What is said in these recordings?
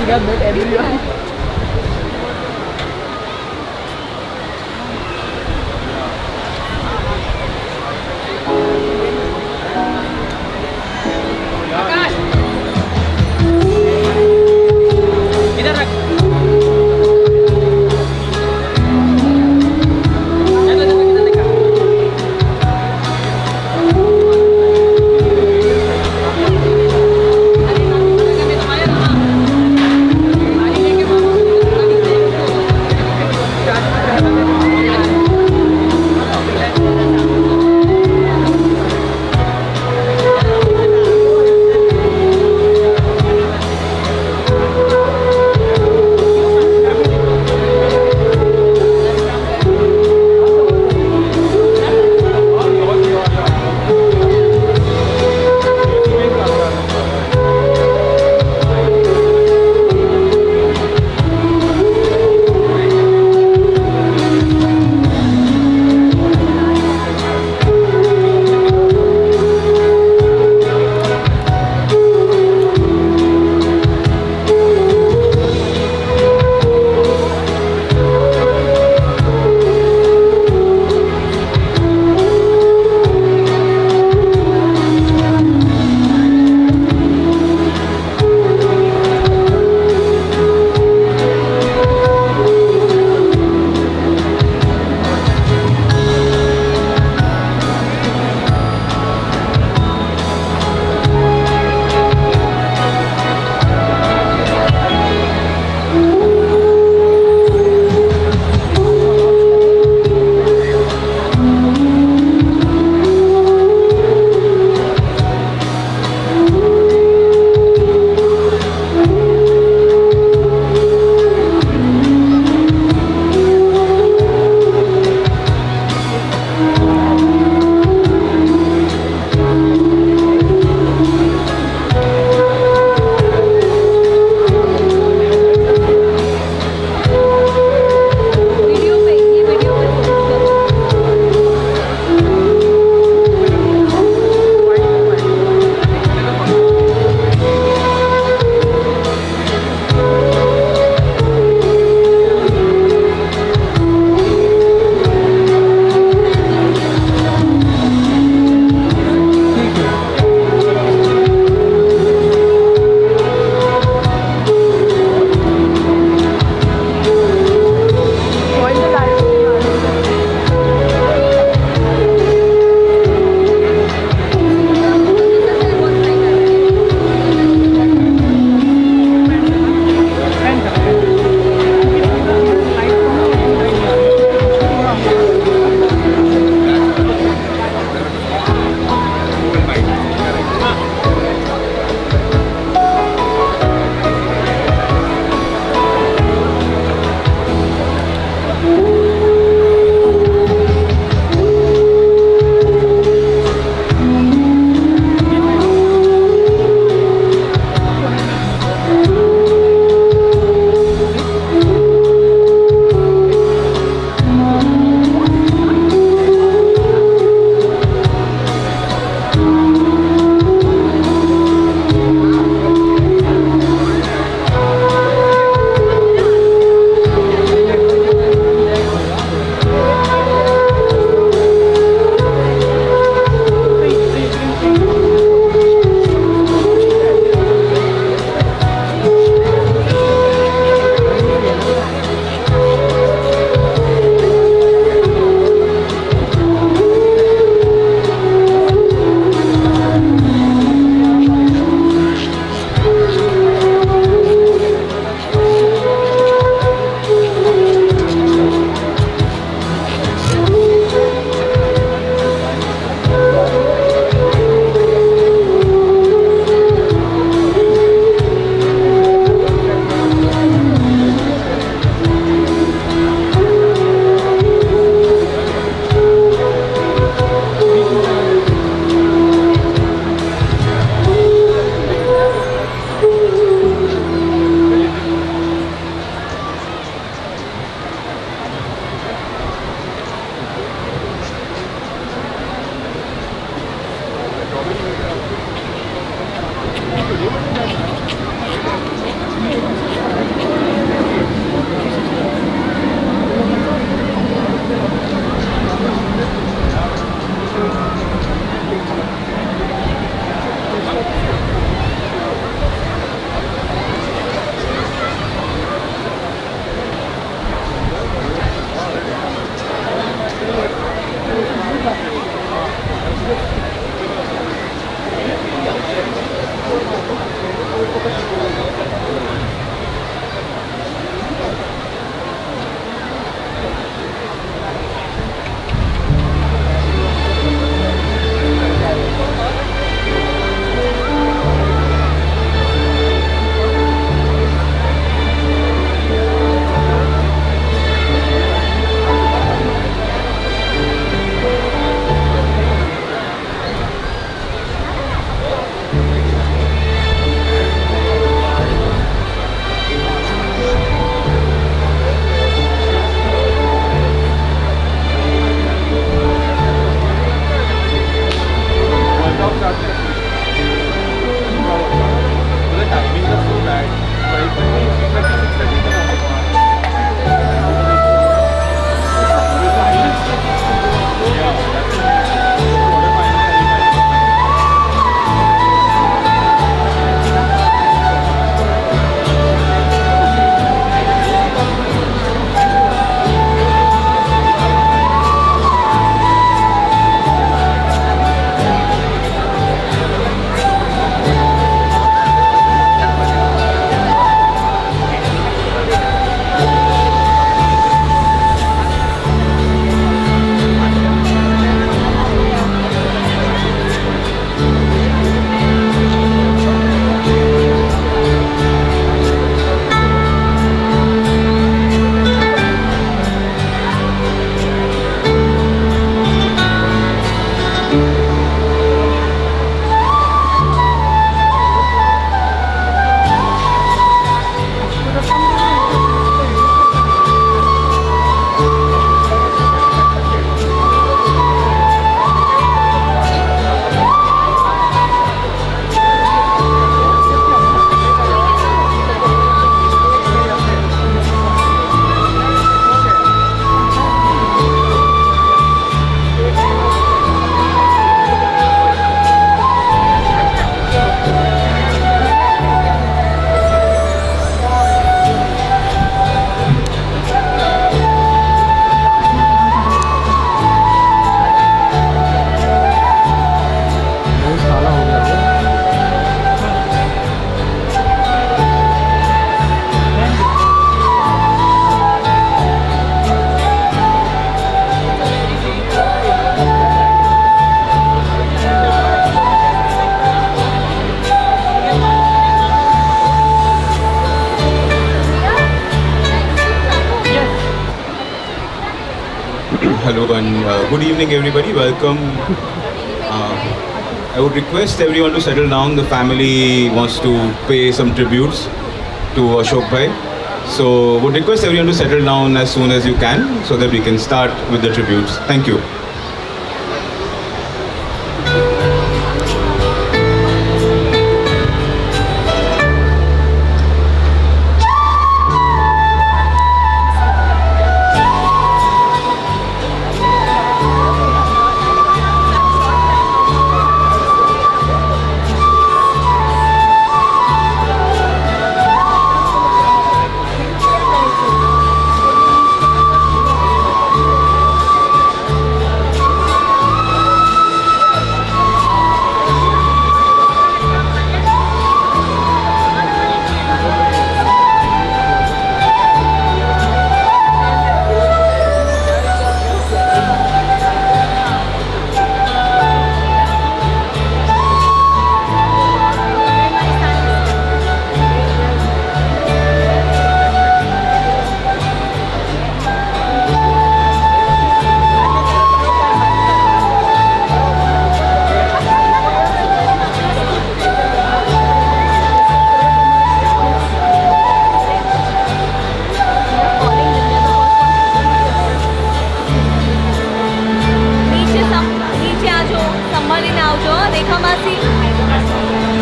God bless everyone. and good evening, everybody. Welcome. I would request everyone to settle down. The family wants to pay some tributes to Ashok Bhai. So, would request everyone to settle down as soon as you can so that we can start with the tributes. Thank you.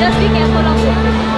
Just be careful of it.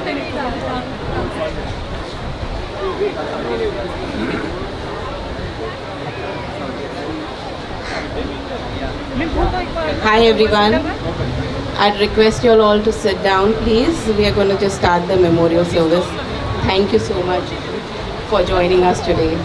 Hi everyone. I'd request you all to sit down, please. We are going to just start the memorial service. Thank you so much for joining us today.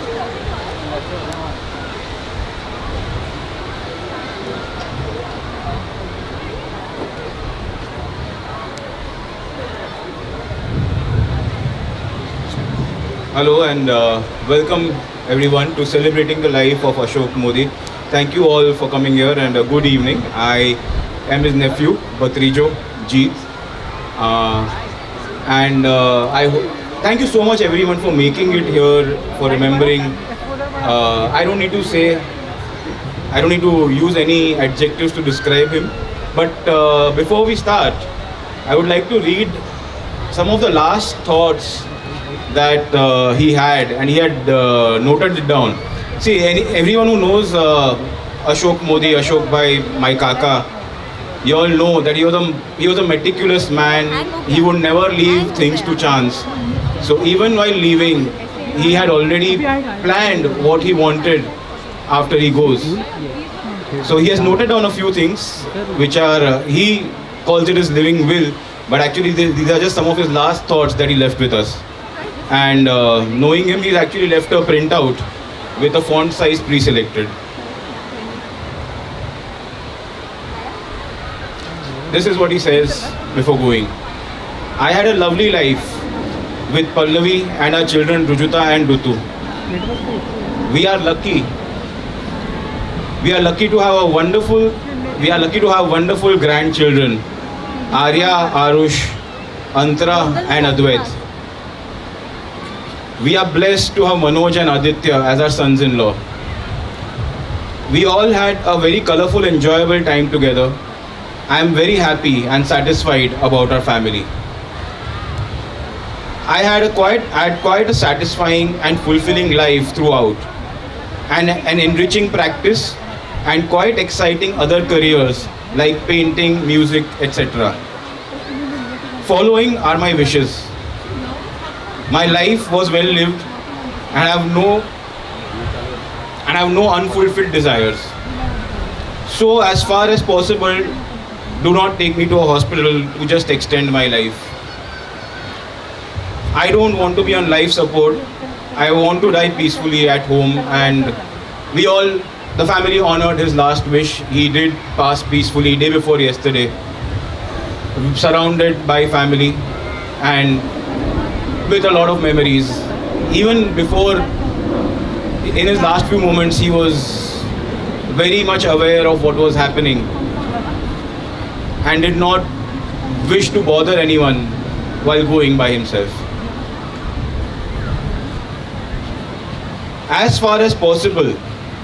Hello and welcome everyone to celebrating the life of Ashok Mody. Thank you all for coming here and good evening. I am his nephew, Batrijo Jeet. Thank you so much everyone for making it here, for remembering. I don't need to say, I don't need to use any adjectives to describe him. But before we start, I would like to read some of the last thoughts that he had, and he had noted it down. See, everyone who knows Ashok Mody, Ashok Bhai, my kaka, you all know that he was a meticulous man. He would never leave things to chance. So even while leaving, he had already planned what he wanted after he goes. So he has noted down a few things, which are, he calls it his living will, but actually these are just some of his last thoughts that he left with us. And knowing him, he's actually left a printout with a font size pre-selected. This is what he says before going. I had a lovely life with Pallavi and our children Rujuta and Dutu. We are lucky. We are lucky to have wonderful grandchildren, Arya, Arush, Antara and Advait. We are blessed to have Manoj and Aditya as our sons-in-law. We all had a very colorful, enjoyable time together. I am very happy and satisfied about our family. I had quite a satisfying and fulfilling life throughout, and an enriching practice and quite exciting other careers like painting, music, etc. Following are my wishes. My life was well lived and I have no unfulfilled desires. So as far as possible, do not take me to a hospital to just extend my life. I don't want to be on life support. I want to die peacefully at home, and the family honored his last wish. He did pass peacefully day before yesterday, surrounded by family and with a lot of memories. Even before, in his last few moments, he was very much aware of what was happening and did not wish to bother anyone while going by himself. As far as possible,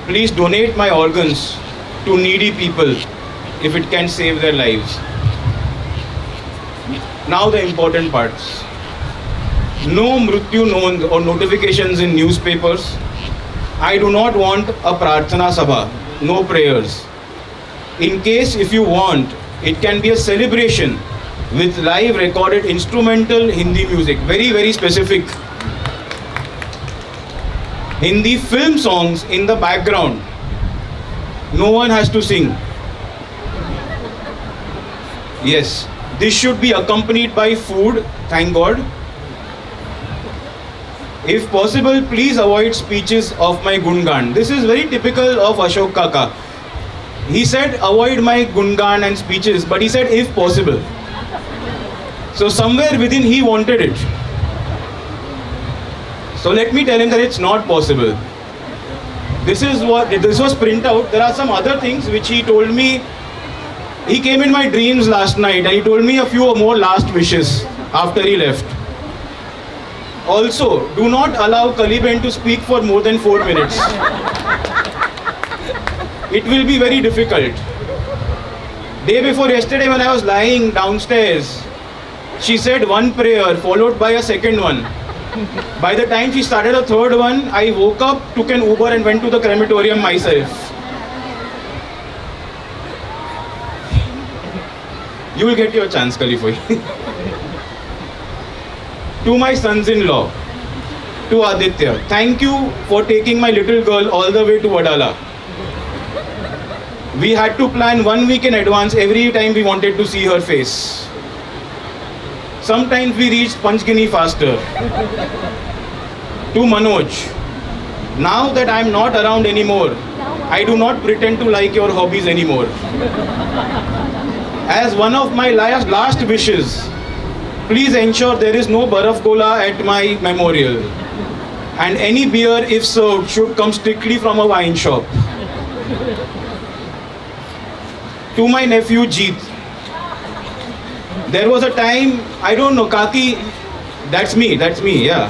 please donate my organs to needy people if it can save their lives. Now the important parts. No Mrityu Nond or notifications in newspapers. I do not want a Prarthana Sabha, no prayers. In case if you want, it can be a celebration with live recorded instrumental Hindi music, very, very specific. Hindi film songs in the background. No one has to sing. Yes, this should be accompanied by food, thank God. If possible, please avoid speeches of my Gungan. This is very typical of Ashok Kaka. He said avoid my Gungan and speeches, but he said if possible. So somewhere within he wanted it. So let me tell him that it's not possible. This was print out. There are some other things which he told me. He came in my dreams last night and he told me a few more last wishes after he left. Also, do not allow Kaliben to speak for more than 4 minutes. It will be very difficult. Day before yesterday when I was lying downstairs, she said one prayer followed by a second one. By the time she started a third one, I woke up, took an Uber and went to the crematorium myself. You will get your chance, Kalifoi. To my sons-in-law, to Aditya, thank you for taking my little girl all the way to Wadala. We had to plan 1 week in advance every time we wanted to see her face. Sometimes we reached Panchgini faster. To Manoj, now that I am not around anymore, I do not pretend to like your hobbies anymore. As one of my last wishes, please ensure there is no baraf cola at my memorial. And any beer, if served, should come strictly from a wine shop. To my nephew Jeet, there was a time, I don't know, Kaki, that's me, yeah.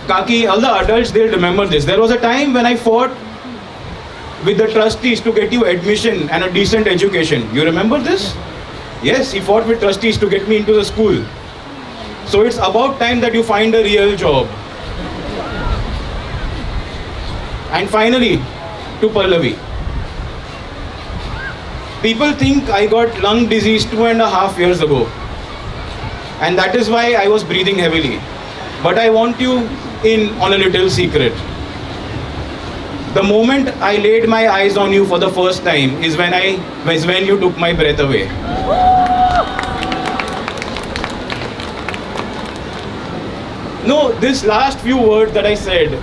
Kaki, all the adults, they'll remember this. There was a time when I fought with the trustees to get you admission and a decent education. You remember this? Yes, he fought with trustees to get me into the school. So it's about time that you find a real job. And finally, to Pallavi. People think I got lung disease 2.5 years ago. And that is why I was breathing heavily. But I want you in on a little secret. The moment I laid my eyes on you for the first time is when you took my breath away. No, this last few words that I said,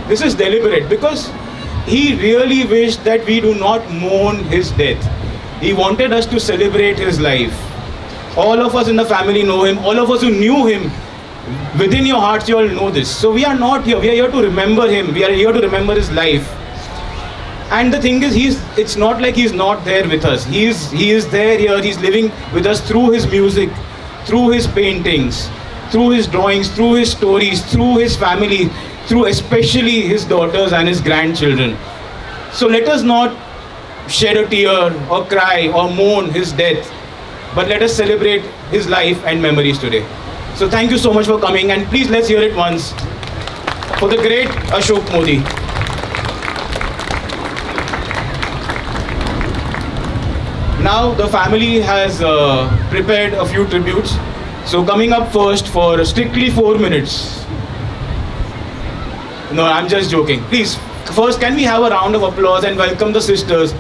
this is deliberate because he really wished that we do not mourn his death. He wanted us to celebrate his life. All of us in the family know him. All of us who knew him, within your hearts you all know this. So we are not here. We are here to remember him. We are here to remember his life. And the thing is, it's not like he's not there with us. He is there here. He's living with us through his music, through his paintings, through his drawings, through his stories, through his family, through especially his daughters and his grandchildren. So let us not shed a tear or cry or mourn his death, but let us celebrate his life and memories today. So thank you so much for coming, and please let's hear it once for the great Ashok Mody. Now the family has prepared a few tributes. So coming up first for strictly 4 minutes. No, I'm just joking. Please, first can we have a round of applause and welcome the sisters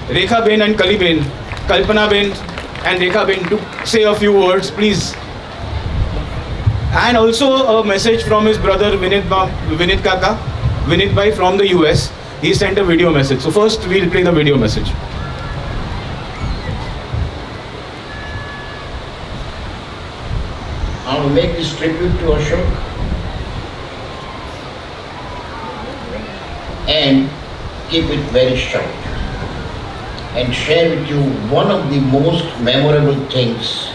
Rekha Ben and Kali Ben, Kalpana Ben and Rekha Ben to say a few words, please. And also a message from his brother Vinit Bhai from the US. He sent a video message. So first we'll play the video message. I will make this tribute to Ashok and keep it very short and share with you one of the most memorable things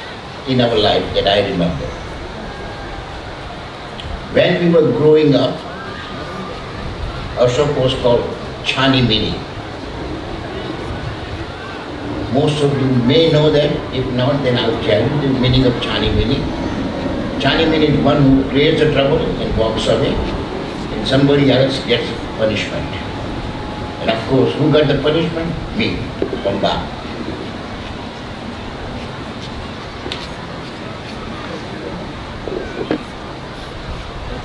in our life that I remember. When we were growing up, Ashok was called Chani Mini. Most of you may know that. If not, then I'll tell you the meaning of Chani Mini. Chani Mini is one who creates the trouble and walks away, and somebody else gets punishment. And of course, who got the punishment? Me, from Baba.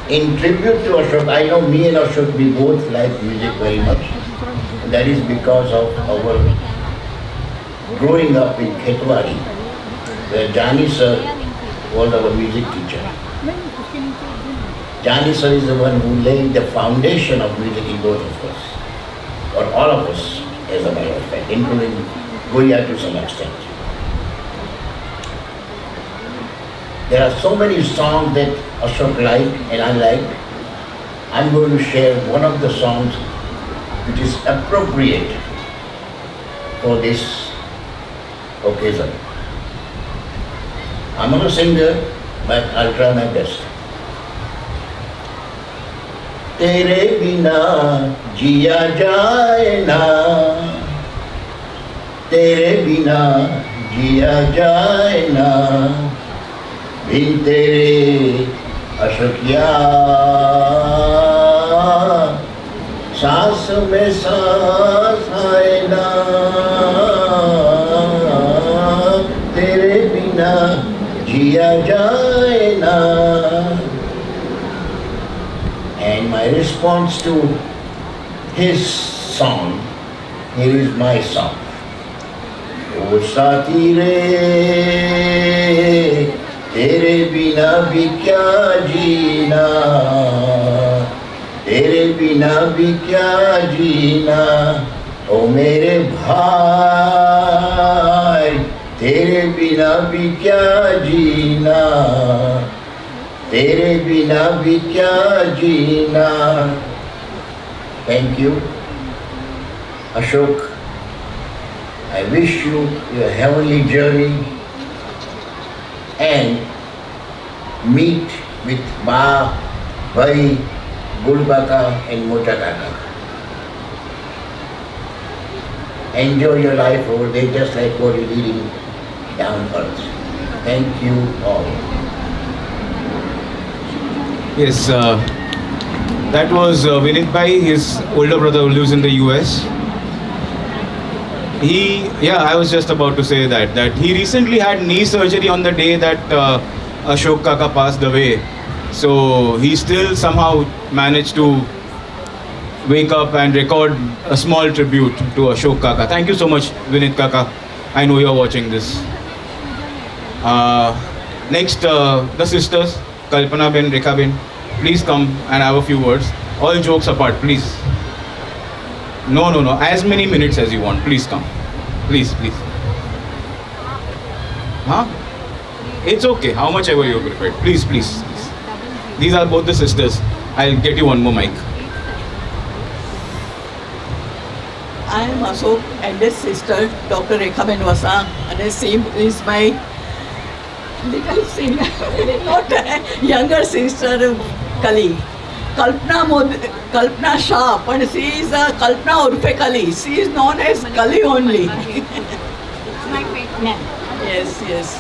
In tribute to Ashok, I know me and Ashok, we both like music very much. And that is because of our growing up in Khetwari, where Jani sir was our music teacher. Jani sir is the one who laid the foundation of music in both of us, or all of us, as a matter of fact, including Goya to some extent. There are so many songs that Ashok liked and I like. I'm going to share one of the songs which is appropriate for this occasion. I'm not a singer, but I'll try my best. तेरे बिना जिया जाए ना, तेरे बिना जिया जाए ना, बिन तेरे अशकिया सांस में सांस आए ना, तेरे बिना जिया जाए ना, my response to his song, here is my song. O साथी रे तेरे बिना भी क्या जीना, तेरे बिना भी क्या जीना, ओ मेरे भाई तेरे बिना भी क्या जीना, तेरे बिना भी क्या जीना. Thank you, Ashok. I wish you your heavenly journey and meet with Ma, Bhai, Gulbaka and Motakaka. Enjoy your life over there just like what you're leading down earth. Thank you all. Yes, that was Vinit Bhai, his older brother who lives in the US. I was just about to say that he recently had knee surgery on the day that Ashok Kaka passed away. So he still somehow managed to wake up and record a small tribute to Ashok Kaka. Thank you so much, Vinit Kaka. I know you're watching this. Next, the sisters, Kalpana Ben, Rekha Ben, please come and have a few words. All jokes apart, please. No. As many minutes as you want. Please come. Please. Huh? It's okay. How much ever you're prepared. Please. These are both the sisters. I'll get you one more mic. I am Ashok eldest sister, Dr. Rekha Ben Vasa, and same is my little singer, not younger sister, colleague. Kalpana Shah, but she is Kalpana Urfe Kali. She is known as Kali only. My great man. Yes.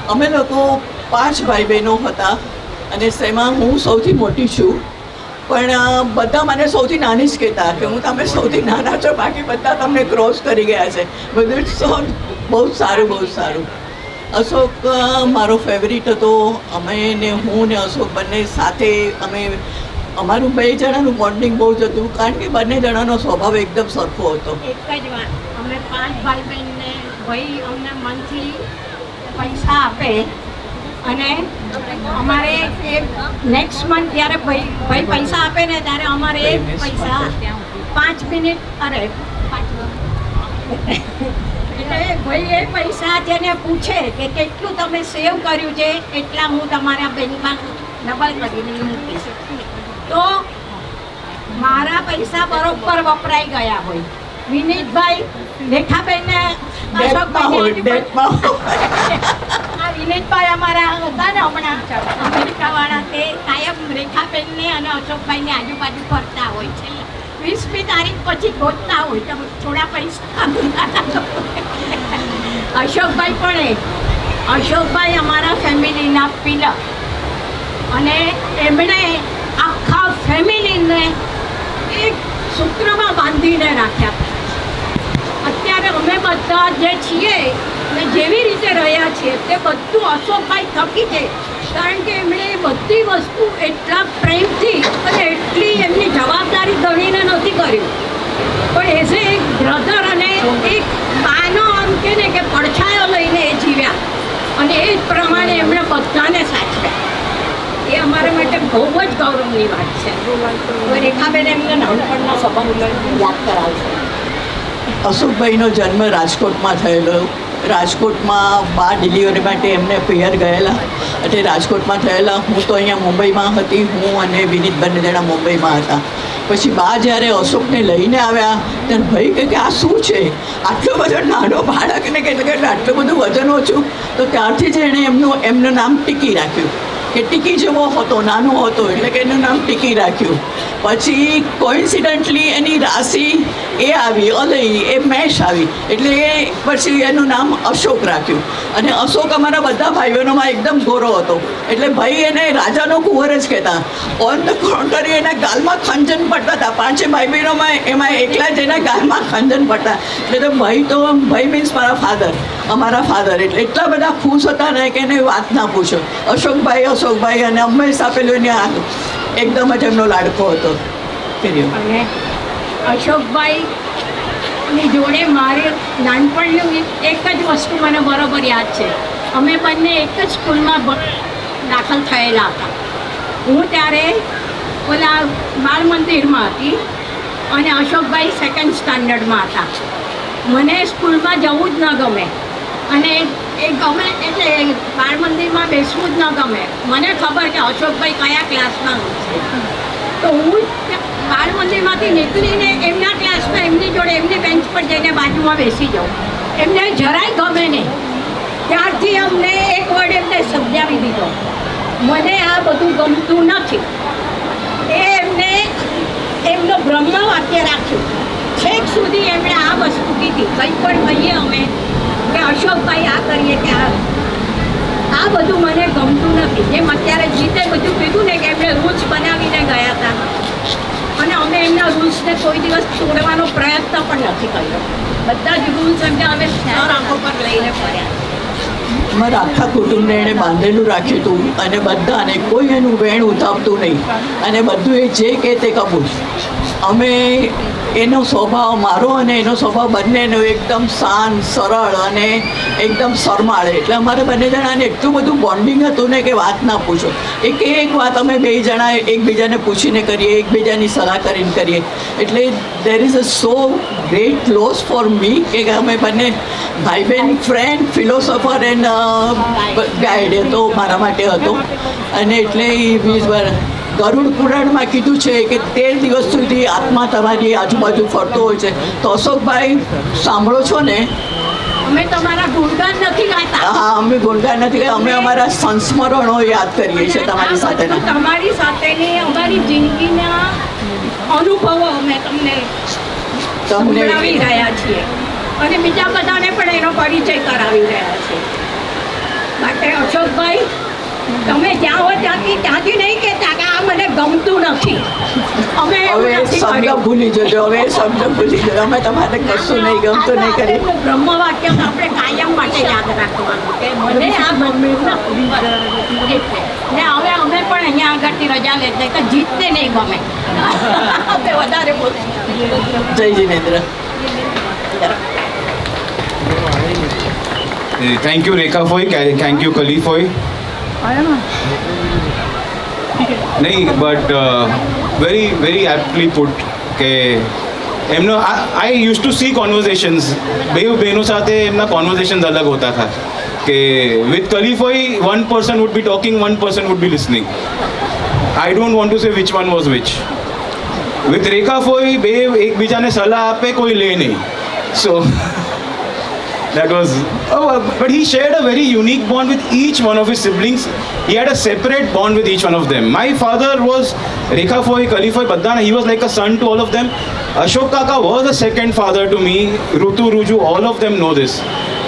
અમે લોકો 5 ભાઈ બહેનો હતા અને તેમાં હું સૌથી મોટી છું, પણ બધા મને સૌથી નાની જ કહેતા કે હું તમે સૌથી નાના છો, બાકી બધા તમને ક્રોસ કરી ગયા છે. બધું બહુ સારું. અશોક મારો ફેવરિટ હતો. અમે ને હું ને અશોક બંને સાથે અમે અમારું બે જણાનું બોન્ડિંગ બહુ જ હતું, કારણ કે બંને જણાનો સ્વભાવ એકદમ સરખો હતો. એક જ વાત, અમે 5 ભાઈ બહેનને ભાઈ અમને મનથી પૈસા આપે અને અમારે નેક્સ્ટ મંથ જ્યારે ભાઈ પૈસા આપે ને ત્યારે અમારે એ પૈસા 5 મિનિટ એટલે ભાઈ એ પૈસા જેને પૂછે કે કેટલું તમે સેવ કર્યું છે એટલા હું તમારા બેંકમાં ડબલ કરીને મૂકીશ, તો મારા પૈસા બરોબર વપરાઈ ગયા હોય. વિનીતભાઈ રેખાબેનને વિનીતભાઈ અમારા હતા ને હમણાં અમેરિકાવાળા, તે કાયમ રેખાબેનને અને અશોકભાઈને આજુબાજુ ફરતા હોય છે. 20મી તારીખ પછી ગોતતા હોય તો થોડા પૈસા. અશોકભાઈ અમારા ફેમિલીના પિલર, અને એમણે આખા ફેમિલીને એક સૂત્રમાં બાંધીને રાખ્યા. અત્યારે અમે બધા જે છીએ ને જેવી રીતે રહ્યા છીએ તે બધું અશોકભાઈ થકી છે, કારણ કે એમણે બધી વસ્તુ એટલા પ્રેમથી અને એટલી એમની જવાબદારી ગણીને નથી કર્યું, પણ એઝ એક બ્રધર અને એક બાનો આમ કે ને કે પડછાયો લઈને એ જીવ્યા અને એ જ પ્રમાણે એમણે બધાને સાચવ્યા. એ અમારા માટે બહુ જ ગૌરવની વાત છે. રેખાબેન એમને નાનપણના સંબંધ યાદ કરાવશે. અશોકભાઈનો જન્મ રાજકોટમાં થયેલો. રાજકોટમાં બા ડિલિવરી માટે એમને પિયર ગયેલા એટલે રાજકોટમાં થયેલા. હું તો અહીંયા મુંબઈમાં હતી, હું અને વિનીત બંને જણા મુંબઈમાં હતા. પછી બા જ્યારે અશોકને લઈને આવ્યા ત્યારે ભાઈ કે આ શું છે, આટલો બધો નાનો બાળકને કે આટલું બધું વજન ઓછું, તો ત્યારથી જ એણે એમનું નામ ટીકી રાખ્યું કે ટીકી જેવો હતો, નાનો હતો એટલે કે એનું નામ ટીકી રાખ્યું. પછી કોઇન્સિડન્ટલી એની રાશિ એ આવી અલઈ, એ મેષ આવી એટલે પછી એનું નામ અશોક રાખ્યું. અને અશોક અમારા બધા ભાઈ બહેનોમાં એકદમ ગોરો હતો એટલે ભાઈ એને રાજાનો કુંવર જ કહેતા. ઓન ધ કોન્ટ્રી એના ગાલમાં ખંજન પડતા હતા. 5 ભાઈ બહેનોમાં એમાં એકલા જ એના ગાલમાં ખંજન પડતા. એટલે ભાઈ મીન્સ મારા ફાધર, અમારા ફાધર એટલે એટલા બધા ખુશ હતા ને કે એને વાત ના પૂછો. અશોકભાઈ અને હંમેશા પેલું એને એકદમ જ એમનો લાડકો હતો કર્યો. અને અશોકભાઈની જોડે મારે નાનપણનું એક જ વસ્તુ મને બરોબર યાદ છે. અમે બંને એક જ સ્કૂલમાં દાખલ થયેલા હતા. હું ત્યારે ઓલા બાળ મંદિરમાં હતી અને અશોકભાઈ સેકન્ડ સ્ટાન્ડર્ડમાં હતા. મને સ્કૂલમાં જવું જ ન ગમે અને એ ગમે એટલે બાળ મંદિરમાં બેસવું જ ન ગમે. મને ખબર કે અશોકભાઈ કયા ક્લાસમાં છે, તો હું બાળ મંદિરમાંથી નીકળીને એમના ક્લાસમાં એમની જોડે એમની બેન્ચ પર જઈને બાજુમાં બેસી જાઉં. એમને જરાય ગમે નહીં. ત્યારથી અમને એક વર્ડ એમને સમજાવી દીધો, મને આ બધું ગમતું નથી. એમને એમનો બ્રહ્મ વાક્ય રાખ્યું. છેક સુધી એમણે આ વસ્તુ કીધી, કંઈ પણ કહીએ અમે કે અશોકભાઈ આ કરીએ કે આ બધું મને ગમતું નથી. જેમ અત્યારે જીતે બધું કીધું ને કે એમણે રૂલ્સ બનાવીને ગયા હતા અને અમે એમના રૂલ્સને કોઈ દિવસ તોડવાનો પ્રયત્ન પણ નથી કર્યો. બધા જ રૂલ્સ એમને અમે આંખો પર લઈને ફર્યા. અમારા આખા કુટુંબને એણે બાંધેલું રાખ્યું હતું અને બધાને કોઈ એનું વેણ ઉતાવતું નહીં અને બધું એ જે કહે તે કબૂલ. અમે એનો સ્વભાવ, મારો અને એનો સ્વભાવ બંનેનો એકદમ શાંત, સરળ અને એકદમ શરમાળ. એટલે અમારે બંને જણાને એટલું બધું બોન્ડિંગ હતું ને કે વાત ના પૂછો. એક વાત અમે બે જણા એકબીજાને પૂછીને કરીએ, એકબીજાની સલાહ કરીને કરીએ. એટલે there is a so great loss for me કે અમે બંને ભાઈ બહેન, ફ્રેન્ડ, ફિલોસોફર એન્ડ ગાઈડ એ તો મારા માટે હતો. અને એટલે ગરુડ પુરાણમાં કીધું છે કે 13 દિવસ સુધી આત્મા તમારી આજુબાજુ ફરતો હોય છે. તો અશોકભાઈ સાંભળો છો ને? અમે તમારા ગુણગાન નથી ગાતા. હા, અમે ગુણગાન નથી ગાતા, અમે અમારા સંસ્મરણો યાદ કરીએ છીએ તમારી સાથેના. તમારી સાથેની અમારી જિંદગીના અનુભવો અમે તમને સંભળાવી રહ્યા છીએ અને બીજા બધાને પણ એનો પરિચય કરાવી રહ્યા છીએ. માટે અશોકભાઈ, તમે જ્યાં હો ત્યાંથી નહીં કહેતા કે આ મને ગમતું નથી. અમે હવે શબ્દ ભૂલી જજો, હવે શબ્દ ભૂલી જજો. અમે તમારે કશું નહીં ગમતું નહીં કરી. બ્રહ્મ વાક્ય આપણે કાયમ માટે યાદ રાખવાનું કે મને આ ગમતું નથી. ને હવે અમે પણ અહીંયા આગળથી રજા લેતા કે જીતને નહીં ગમે. આપણે વધારે બોલીએ. જય Jinendra. Thank you Rekha Foy, thank you Kali Foy. નહીં, બટ very aptly put કે એમનો આઈ યુઝ ટુ સી કોન્વર્ઝેશન્સ. બે બહેનો સાથે એમના કોન્વર્ઝેશન્સ અલગ હોતા હતા કે with કલી ફોય one person would be talking, one person would be listening. I don't want to say which one was which. With રેખા ફોય બે એકબીજાને સલાહ આપે, કોઈ લે નહીં. So that was, but he shared a very unique bond with each one of his siblings. He had a separate bond with each one of them. My father was Rekha Foy, Kali Foy, Badana. He was like a son to all of them. Ashok Kaka was a second father to me. Rutu, Ruju, all of them know this.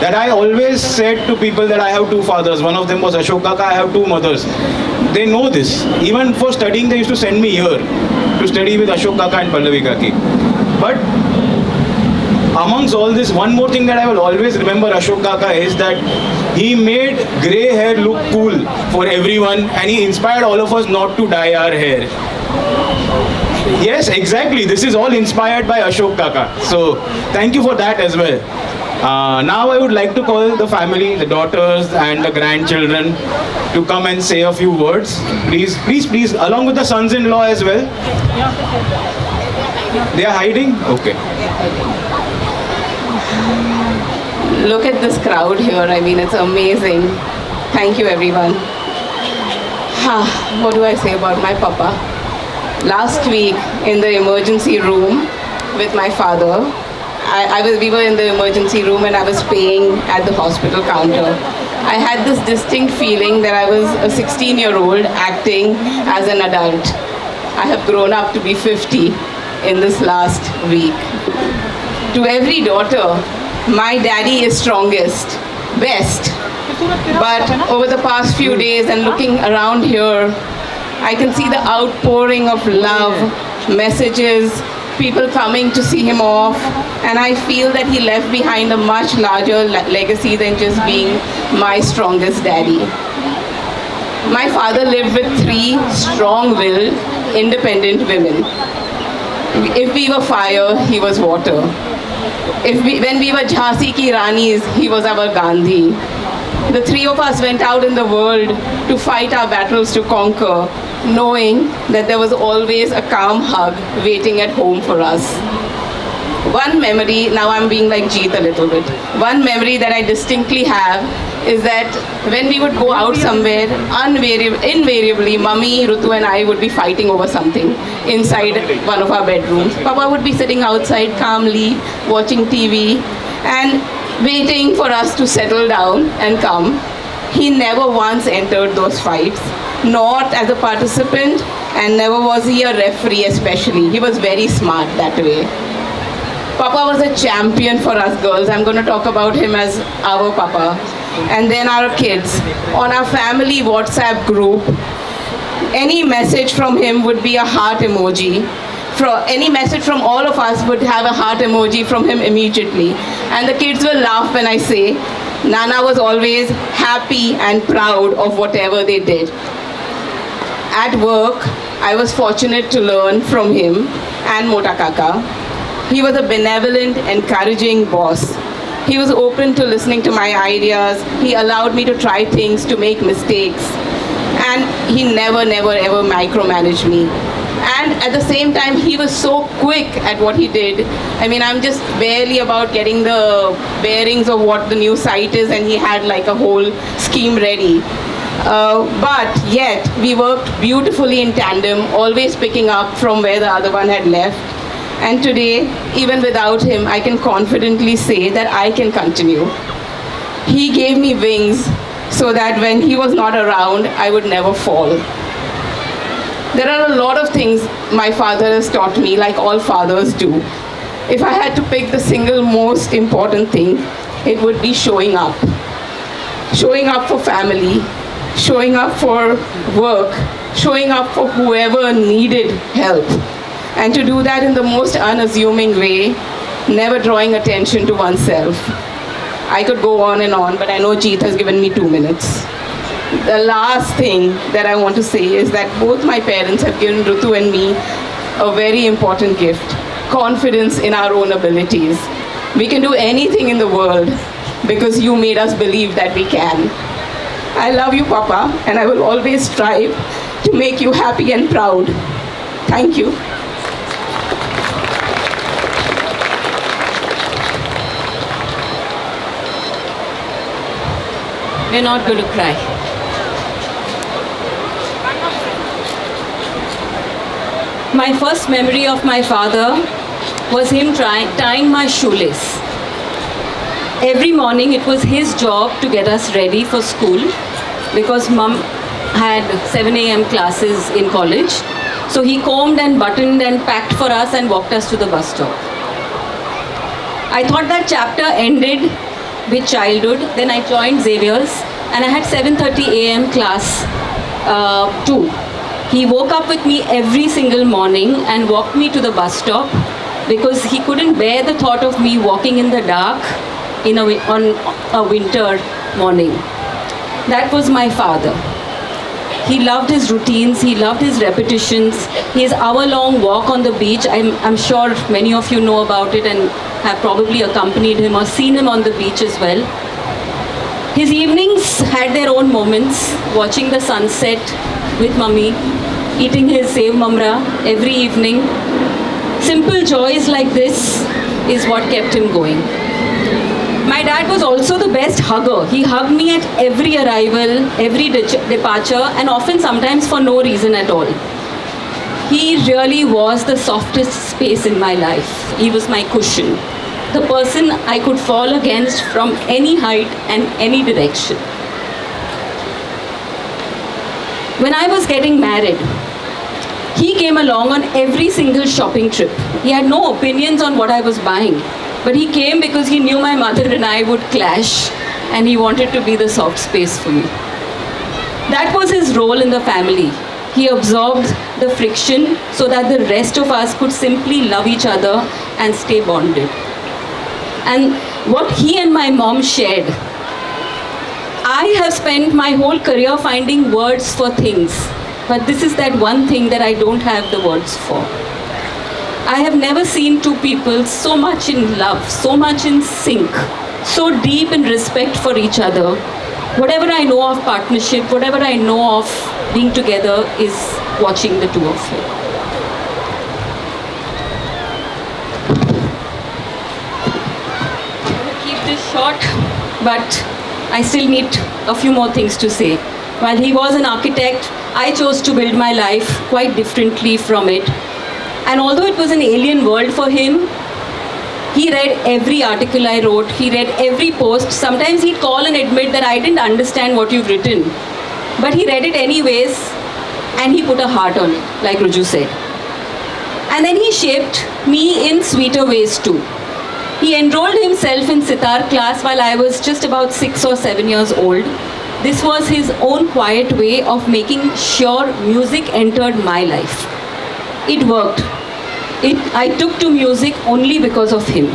That I always said to people that I have two fathers. One of them was Ashok Kaka. I have two mothers. They know this. Even for studying, they used to send me here to study with Ashok Kaka and Pallavi Kaki. But amongst all this, one more thing that I will always remember Ashok Kaka is that he made grey hair look cool for everyone and he inspired all of us not to dye our hair. Yes, exactly. This is all inspired by Ashok Kaka. So, thank you for that as well. Now I would like to call the family, the daughters and the grandchildren to come and say a few words. Please, along with the sons-in-law as well. They are hiding? Okay. Look at this crowd here. I mean, it's amazing. Thank you, everyone. What do I say about my papa? Last week in the emergency room with my father, we were in the emergency room and I was paying at the hospital counter. I had this distinct feeling that I was a 16-year-old acting as an adult. I have grown up to be 50 in this last week. To every daughter, my daddy is strongest, best. But over the past few days and looking around here, I can see the outpouring of love, messages, people coming to see him off, and I feel that he left behind a much larger legacy than just being my strongest daddy. My father lived with three strong-willed, independent women. If we were fire, he was water. When we were Jhansi ki Ranis, he was our Gandhi. The three of us went out in the world to fight our battles to conquer, knowing that there was always a calm hug waiting at home for us. One memory, now I'm being like Jeet a little bit, one memory that I distinctly have is that when we would go out somewhere, invariably, Mummy, Rutu and I would be fighting over something inside one of our bedrooms. Papa would be sitting outside calmly, watching TV and waiting for us to settle down and come. He never once entered those fights, not as a participant, and never was he a referee especially. He was very smart that way. Papa was a champion for us girls. I'm going to talk about him as our Papa. And then our kids. On our family WhatsApp group, any message from him would be a heart emoji. Any message from all of us would have a heart emoji from him immediately. And the kids will laugh when I say, Nana was always happy and proud of whatever they did. At work, I was fortunate to learn from him and Mota Kaka. He was a benevolent, encouraging boss. He was open to listening to my ideas. He allowed me to try things, to make mistakes. And he never ever micromanaged me. And at the same time, he was so quick at what he did. I mean, I'm just barely about getting the bearings of what the new site is, and he had like a whole scheme ready. But yet, we worked beautifully in tandem, always picking up from where the other one had left. And today, even without him, I can confidently say that I can continue. He gave me wings so that when he was not around, I would never fall. There are a lot of things my father has taught me, like all fathers do. If I had to pick the single most important thing, it would be showing up. Showing up for family, showing up for work, showing up for whoever needed help. And to do that in the most unassuming way, never drawing attention to oneself. I could go on, but I know Jeet has given me 2 minutes. The last thing that I want to say is that both my parents have given Rutu and me a very important gift, confidence in our own abilities. We can do anything in the world because you made us believe that we can. I love you, Papa, and I will always strive to make you happy and proud. Thank you. We're not going to cry. My first memory of my father was him tying my shoelace. Every morning it was his job to get us ready for school because Mum had 7 a.m. classes in college. So he combed and buttoned and packed for us and walked us to the bus stop. I thought that chapter ended with childhood. Then I joined Xavier's and I had 7:30 a.m. class too. He woke up with me every single morning and walked me to the bus stop because he couldn't bear the thought of me walking in the dark on a winter morning. That was my father. He loved his routines, he loved his repetitions. His hour-long walk on the beach, I'm sure many of you know about it and have probably accompanied him or seen him on the beach as well. His evenings had their own moments, watching the sunset with Mummy, eating his sev mamra every evening. Simple joys like this is what kept him going. My dad was also the best hugger. He hugged me at every arrival, every departure, and often sometimes for no reason at all. He really was the softest space in my life. He was my cushion, the person I could fall against from any height and any direction. When I was getting married, he came along on every single shopping trip. He had no opinions on what I was buying, but he came because he knew my mother and I would clash, and he wanted to be the soft space for me. That was his role in the family. He absorbed the friction so that the rest of us could simply love each other and stay bonded. And what he and my mom shared I have spent my whole career finding words for things, but this is that one thing that I don't have the words for. I have never seen two people so much in love, so much in sync, so deep in respect for each other. Whatever I know of partnership, whatever I know of being together is watching the two of you. I'm going to keep this short, but I still need a few more things to say. While he was an architect, I chose to build my life quite differently from it. And although it was an alien world for him, he read every article I wrote, he read every post. Sometimes he'd call and admit that I didn't understand what you've written. But he read it anyways, and he put a heart on it, like Ruju said. And then he shaped me in sweeter ways too. He enrolled himself in sitar class while I was just about 6 or 7 years old. This was his own quiet way of making sure music entered my life. It worked. I took to music only because of him.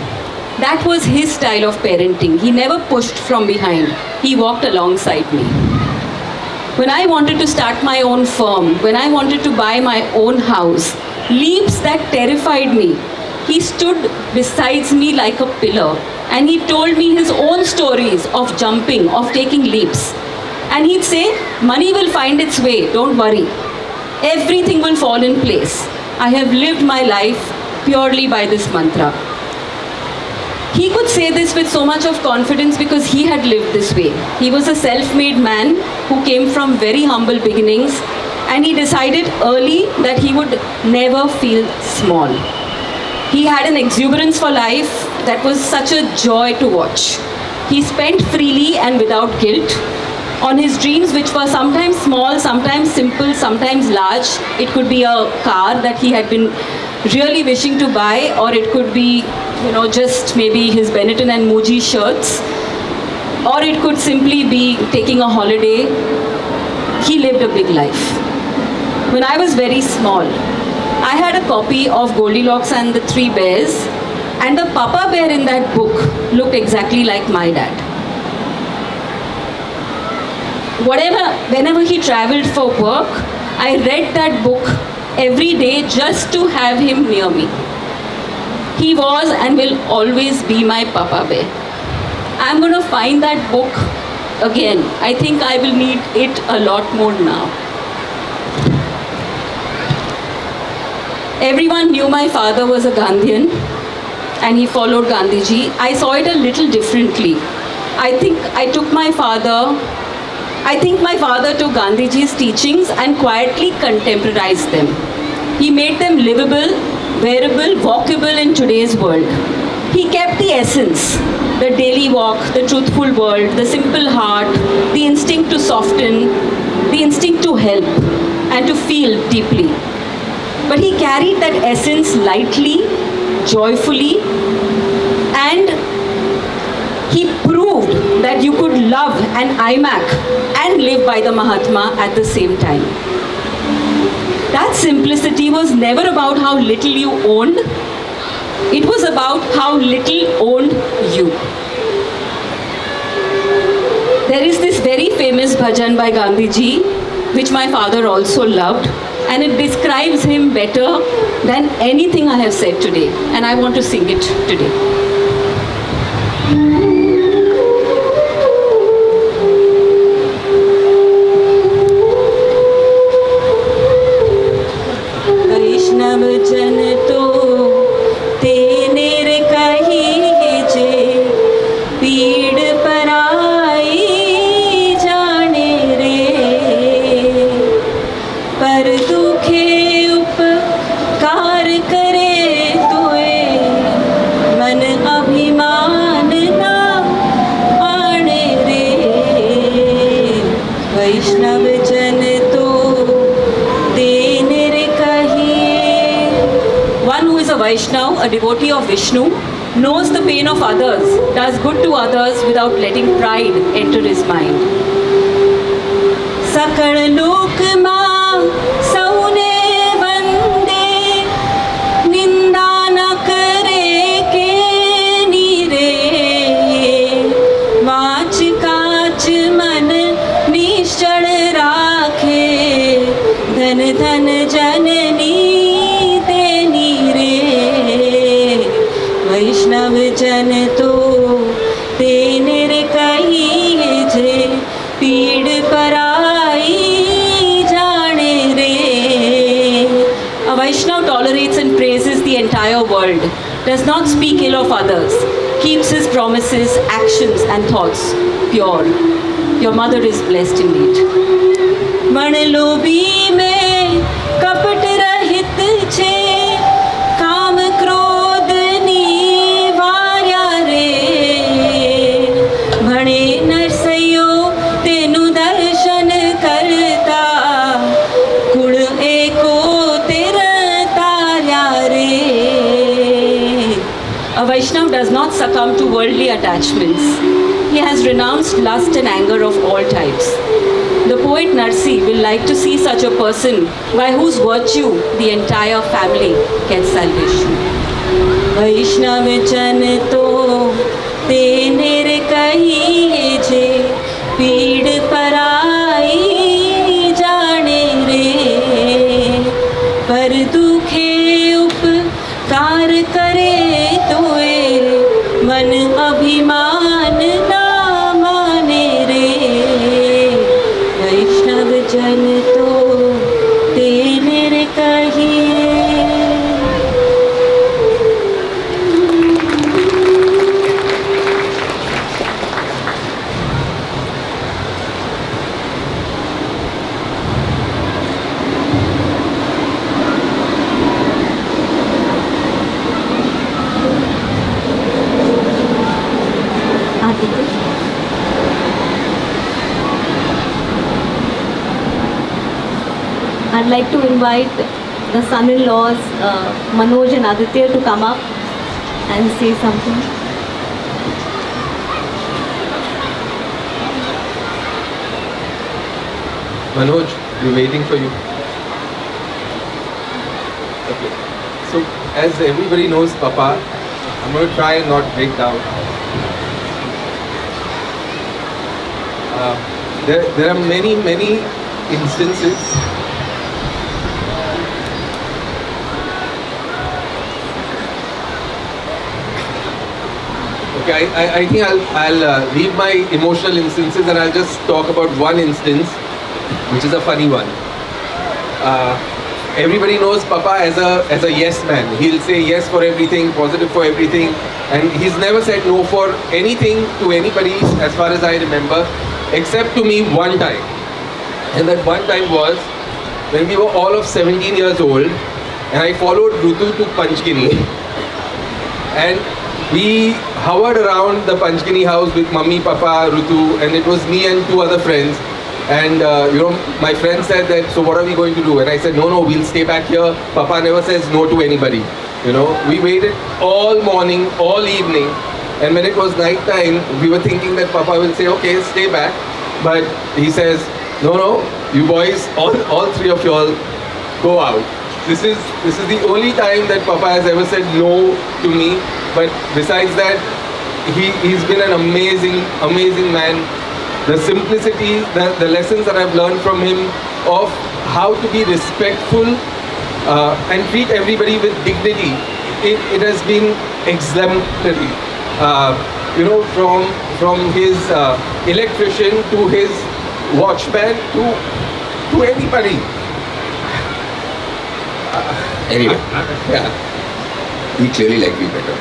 That was his style of parenting. He never pushed from behind. He walked alongside me. When I wanted to start my own firm, when I wanted to buy my own house, leaps that terrified me, he stood beside me like a pillar, and he told me his own stories of jumping, of taking leaps. And he'd say, money will find its way, don't worry. Everything will fall in place. I have lived my life purely by this mantra. He could say this with so much of confidence because he had lived this way. He was a self-made man who came from very humble beginnings, and he decided early that he would never feel small. He had an exuberance for life that was such a joy to watch. He spent freely and without guilt on his dreams, which were sometimes small, sometimes simple, sometimes large. It could be a car that he had been really wishing to buy, or it could be, just maybe his Benetton and Muji shirts, or it could simply be taking a holiday. He lived a big life. When I was very small, I had a copy of Goldilocks and the Three Bears, and the Papa Bear in that book looked exactly like my dad. Whenever he traveled for work, I read that book every day just to have him near me. He was and will always be my Papa Bear. I'm going to find that book again. I think I will need it a lot more now. Everyone knew my father was a Gandhian and he followed Gandhiji. I saw it a little differently. I think my father took Gandhiji's teachings and quietly contemporized them. He made them livable, wearable, walkable in today's world. He kept the essence, the daily walk, the truthful world, the simple heart, the instinct to soften, the instinct to help and to feel deeply. But he carried that essence lightly, joyfully, and he proved that you could love an iMac and live by the Mahatma at the same time. That simplicity was never about how little you owned. It was about how little owned you. There is this very famous bhajan by Gandhiji, which my father also loved, and it describes him better than anything I have said today, and I want to sing it today. वैष्णव जन तो तेनेर कहीजे, पीड़ पराई जाने रे, पर दुखे उपकार करे तोए, मन अभिमान ना आने रे, वैष्णव जन तो तेनेर कहिए. One who is a Vaishnav, a devotee of Vishnu, knows the pain of others, does good to others without letting pride enter his mind. Sakal lok ma saune vande, ninda na kare ke nire, vaach kaach man जननी तेनी रे वैष्णव जन तो तेने रे कहिए जे पीड़ पराई जाने रे. A Vaishnav tolerates and praises the entire world, does not speak ill of others, keeps his promises, actions and thoughts pure. Your mother is blessed indeed. मन लोभी में कपट रहित छे काम क्रोध निवार्या रे भणे नरसैयो तेनु दर्शन करता कुल एको तिर तार्या रे. A Vaishnav does not succumb to worldly attachments. He has renounced lust and anger of all types. The poet Narsi will like to see such a person by whose virtue the entire family gets salvation. Vaishnav jan to tene re kahiye je पीड़ पराई जाने रे पर दुखे उपकार करे तोए मन अभिमान ना माने रे वैष्णव जन तो तेने रे कहिए. I'd like to invite the son-in-laws, Manoj and Aditya, to come up and say something. Manoj, we're waiting for you. Okay. So, as everybody knows, Papa, I'm going to try and not break down. There are many instances. Okay, I think I'll leave my emotional instances and I'll just talk about one instance, which is a funny one. Everybody knows Papa as a yes man. He'll say yes for everything, positive for everything, and he's never said no for anything to anybody as far as I remember, except to me one time. And that one time was when we were all of 17 years old and I followed Rutu to Panchgini. And we hovered around the Panchgini house with Mummy, Papa, Rutu, and it was me and two other friends. And my friend said that, so what are we going to do? And I said, no, we'll stay back here. Papa never says no to anybody. We waited all morning, all evening. And when it was night time, we were thinking that Papa will say, okay, stay back. But he says, no, you boys, all three of you all, go out. This is the only time that Papa has ever said no to me. But besides that, he's been an amazing man. The simplicity, the lessons that I've learned from him of how to be respectful and treat everybody with dignity, it has been exemplary. From his electrician to his watchman to anybody. Anyway, Yeah. he clearly liked me better.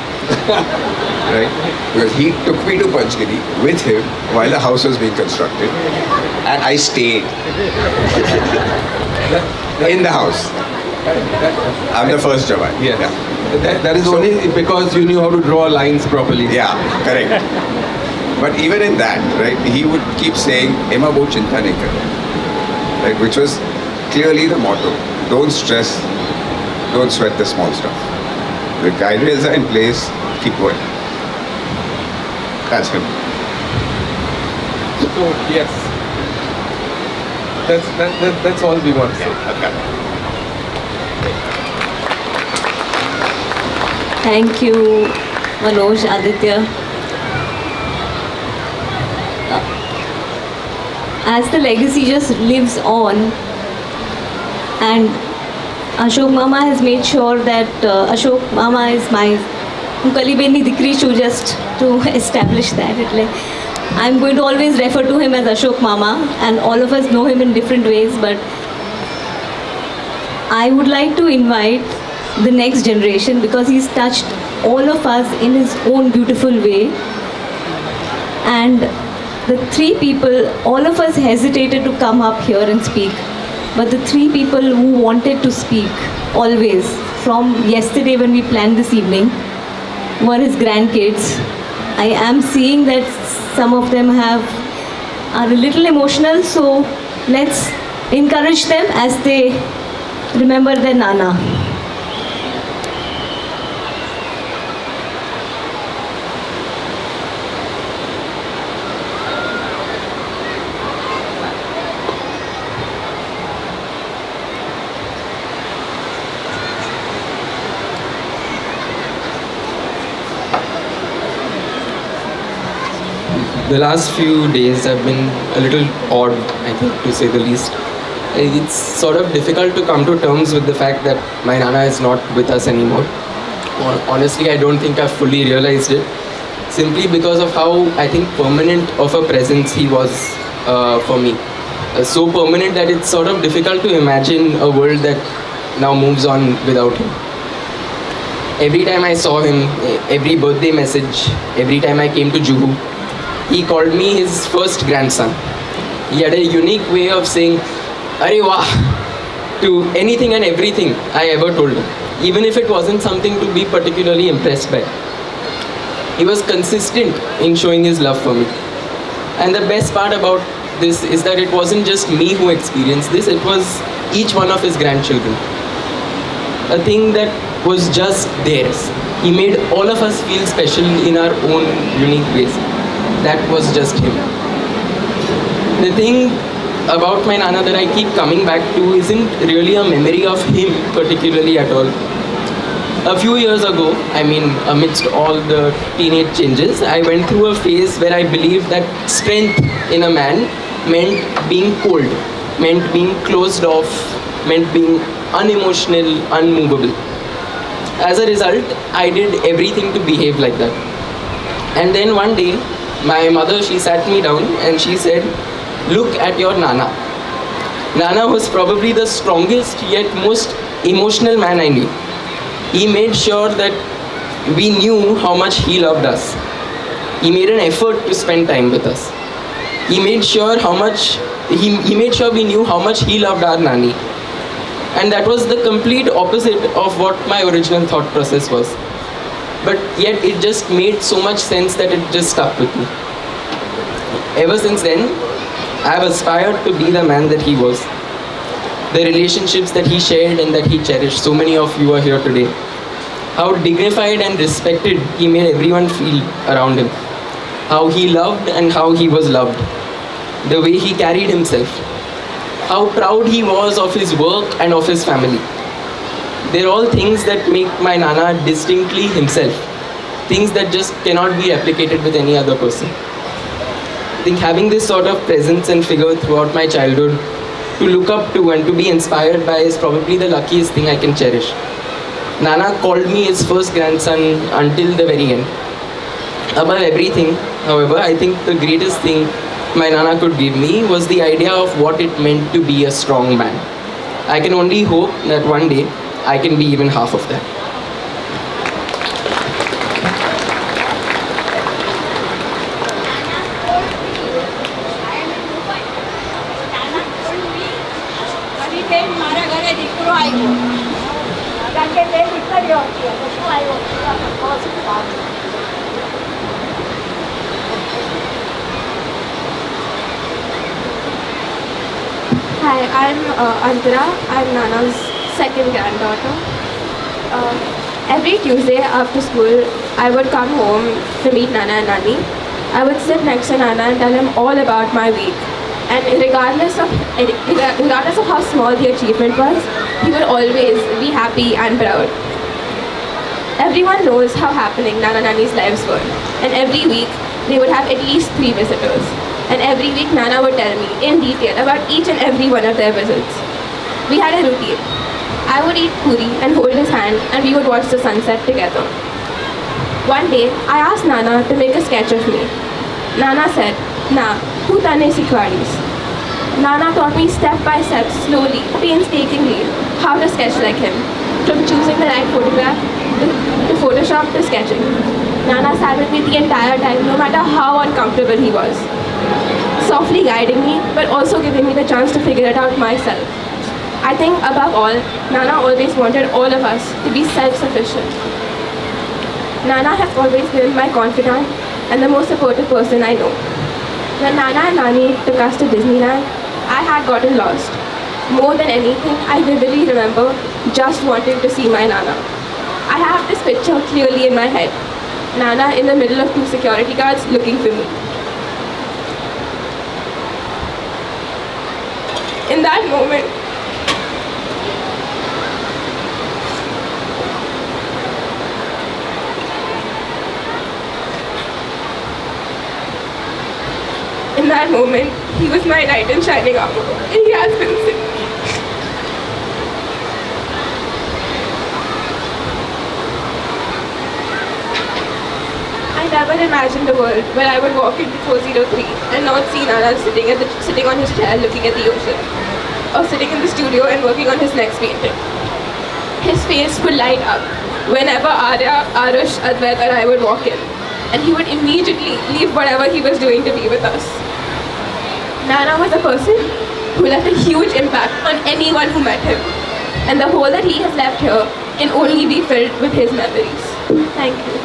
Right? Because he took me to Panchgiri with him while the house was being constructed. And I stayed in the house. I'm the first Jawan. Yes. That is only because you knew how to draw lines properly. Yeah, correct. But even in that, right, he would keep saying, Emma wo chinta nahi kar. Right, which was clearly the motto. Don't stress, don't sweat the small stuff. The guide rails are in place, keep going. That's him. So yes, that's all we want to say. Okay. Thank you, Manoj, Aditya. As the legacy just lives on, and Ashok Mama has made sure that Ashok Mama is my Kalibeni Dikri છું just to establish that. I'm going to always refer to him as Ashok Mama, and all of us know him in different ways, but I would like to invite the next generation because he's touched all of us in his own beautiful way. And the three people, all of us hesitated to come up here and speak, but the three people who wanted to speak always from yesterday when we planned this evening were his grandkids. I am seeing that some of them are a little emotional, so let's encourage them as they remember their Nana. The last few days have been a little odd, I think, to say the least. It's sort of difficult to come to terms with the fact that my Nana is not with us anymore. Honestly, I don't think I've fully realized it, simply because of how, I think, permanent of a presence he was for me. So permanent that it's sort of difficult to imagine a world that now moves on without him. Every time I saw him, every birthday message, every time I came to Juhu, he called me his first grandson. He had a unique way of saying, "Arey wah," to anything and everything I ever told him, even if it wasn't something to be particularly impressed by. He was consistent in showing his love for me. And the best part about this is that it wasn't just me who experienced this, it was each one of his grandchildren. A thing that was just theirs. He made all of us feel special in our own unique ways. That was just him. The thing about my Nana that I keep coming back to isn't really a memory of him particularly at all. A few years ago, I mean, amidst all the teenage changes, I went through a phase where I believed that strength in a man meant being cold, meant being closed off, meant being unemotional, unmovable. As a result, I did everything to behave like that. And then one day, my mother, she sat me down and she said, "Look at your Nana." Nana was probably the strongest yet most emotional man I knew. He made sure that we knew how much he loved us. He made an effort to spend time with us. He made sure we knew how much he loved our Nani. And that was the complete opposite of what my original thought process was. But yet it just made so much sense that it just stuck with me. Ever since then, I've aspired to be the man that he was. The relationships that he shared and that he cherished, so many of you are here today. How dignified and respected he made everyone feel around him. How he loved and how he was loved. The way he carried himself. How proud he was of his work and of his family. They're all things that make my Nana distinctly himself. Things that just cannot be replicated with any other person. I think having this sort of presence and figure throughout my childhood to look up to and to be inspired by is probably the luckiest thing I can cherish. Nana called me his first grandson until the very end. Above everything, however, I think the greatest thing my Nana could give me was the idea of what it meant to be a strong man. I can only hope that one day I can be even half of that. મારા ઘરે દીકરો આવ્યો કારણ કે તે દીકરીઓ હતી તો શું આવ્યો Hi, I'm Antara. I'm Nana's second granddaughter. Every Tuesday after school, I would come home to meet Nana and Nani. I would sit next to Nana and tell him all about my week. And regardless of how small the achievement was, he would always be happy and proud. Everyone knows how happening Nana and Nani's lives were. And every week, they would have at least 3 visitors. And every week, Nana would tell me in detail about each and every one of their visits. We had a routine. I would eat puri and hold his hand, and we would watch the sunset together. One day, I asked Nana to make a sketch of me. Nana said, "Na, tu tane sikhwadis." Nana taught me step by step, slowly, painstakingly, how to sketch like him, from choosing the right photograph to Photoshop to sketching. Nana sat with me the entire time, no matter how uncomfortable he was, softly guiding me, but also giving me the chance to figure it out myself. I think above all, Nana always wanted all of us to be self-sufficient. Nana has always been my confidant and the most supportive person I know. When Nana and Nani took us to Disneyland, I had gotten lost. More than anything, I vividly remember just wanting to see my Nana. I have this picture clearly in my head. Nana in the middle of two security guards looking for me. In that moment, he was my knight in shining armor, and he has been since. I never imagined a world where I would walk into 403 and not see Nana sitting on his chair looking at the ocean, or sitting in the studio and working on his next painting. His face would light up whenever Arya, Arush, Advait or I would walk in, and he would immediately leave whatever he was doing to be with us. Nana was a person who left a huge impact on anyone who met him, and the hole that he has left here can only be filled with his memories. Thank you.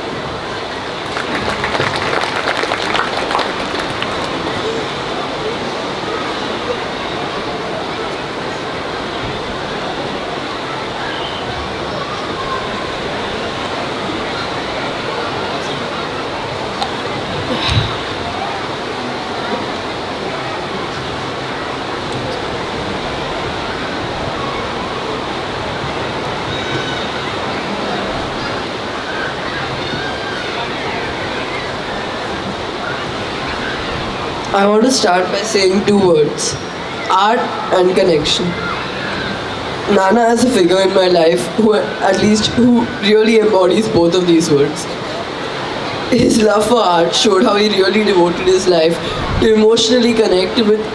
I want to start by saying two words: art and connection. Nana is a figure in my life who really embodies both of these words. His love for art showed how he really devoted his life to emotionally connect with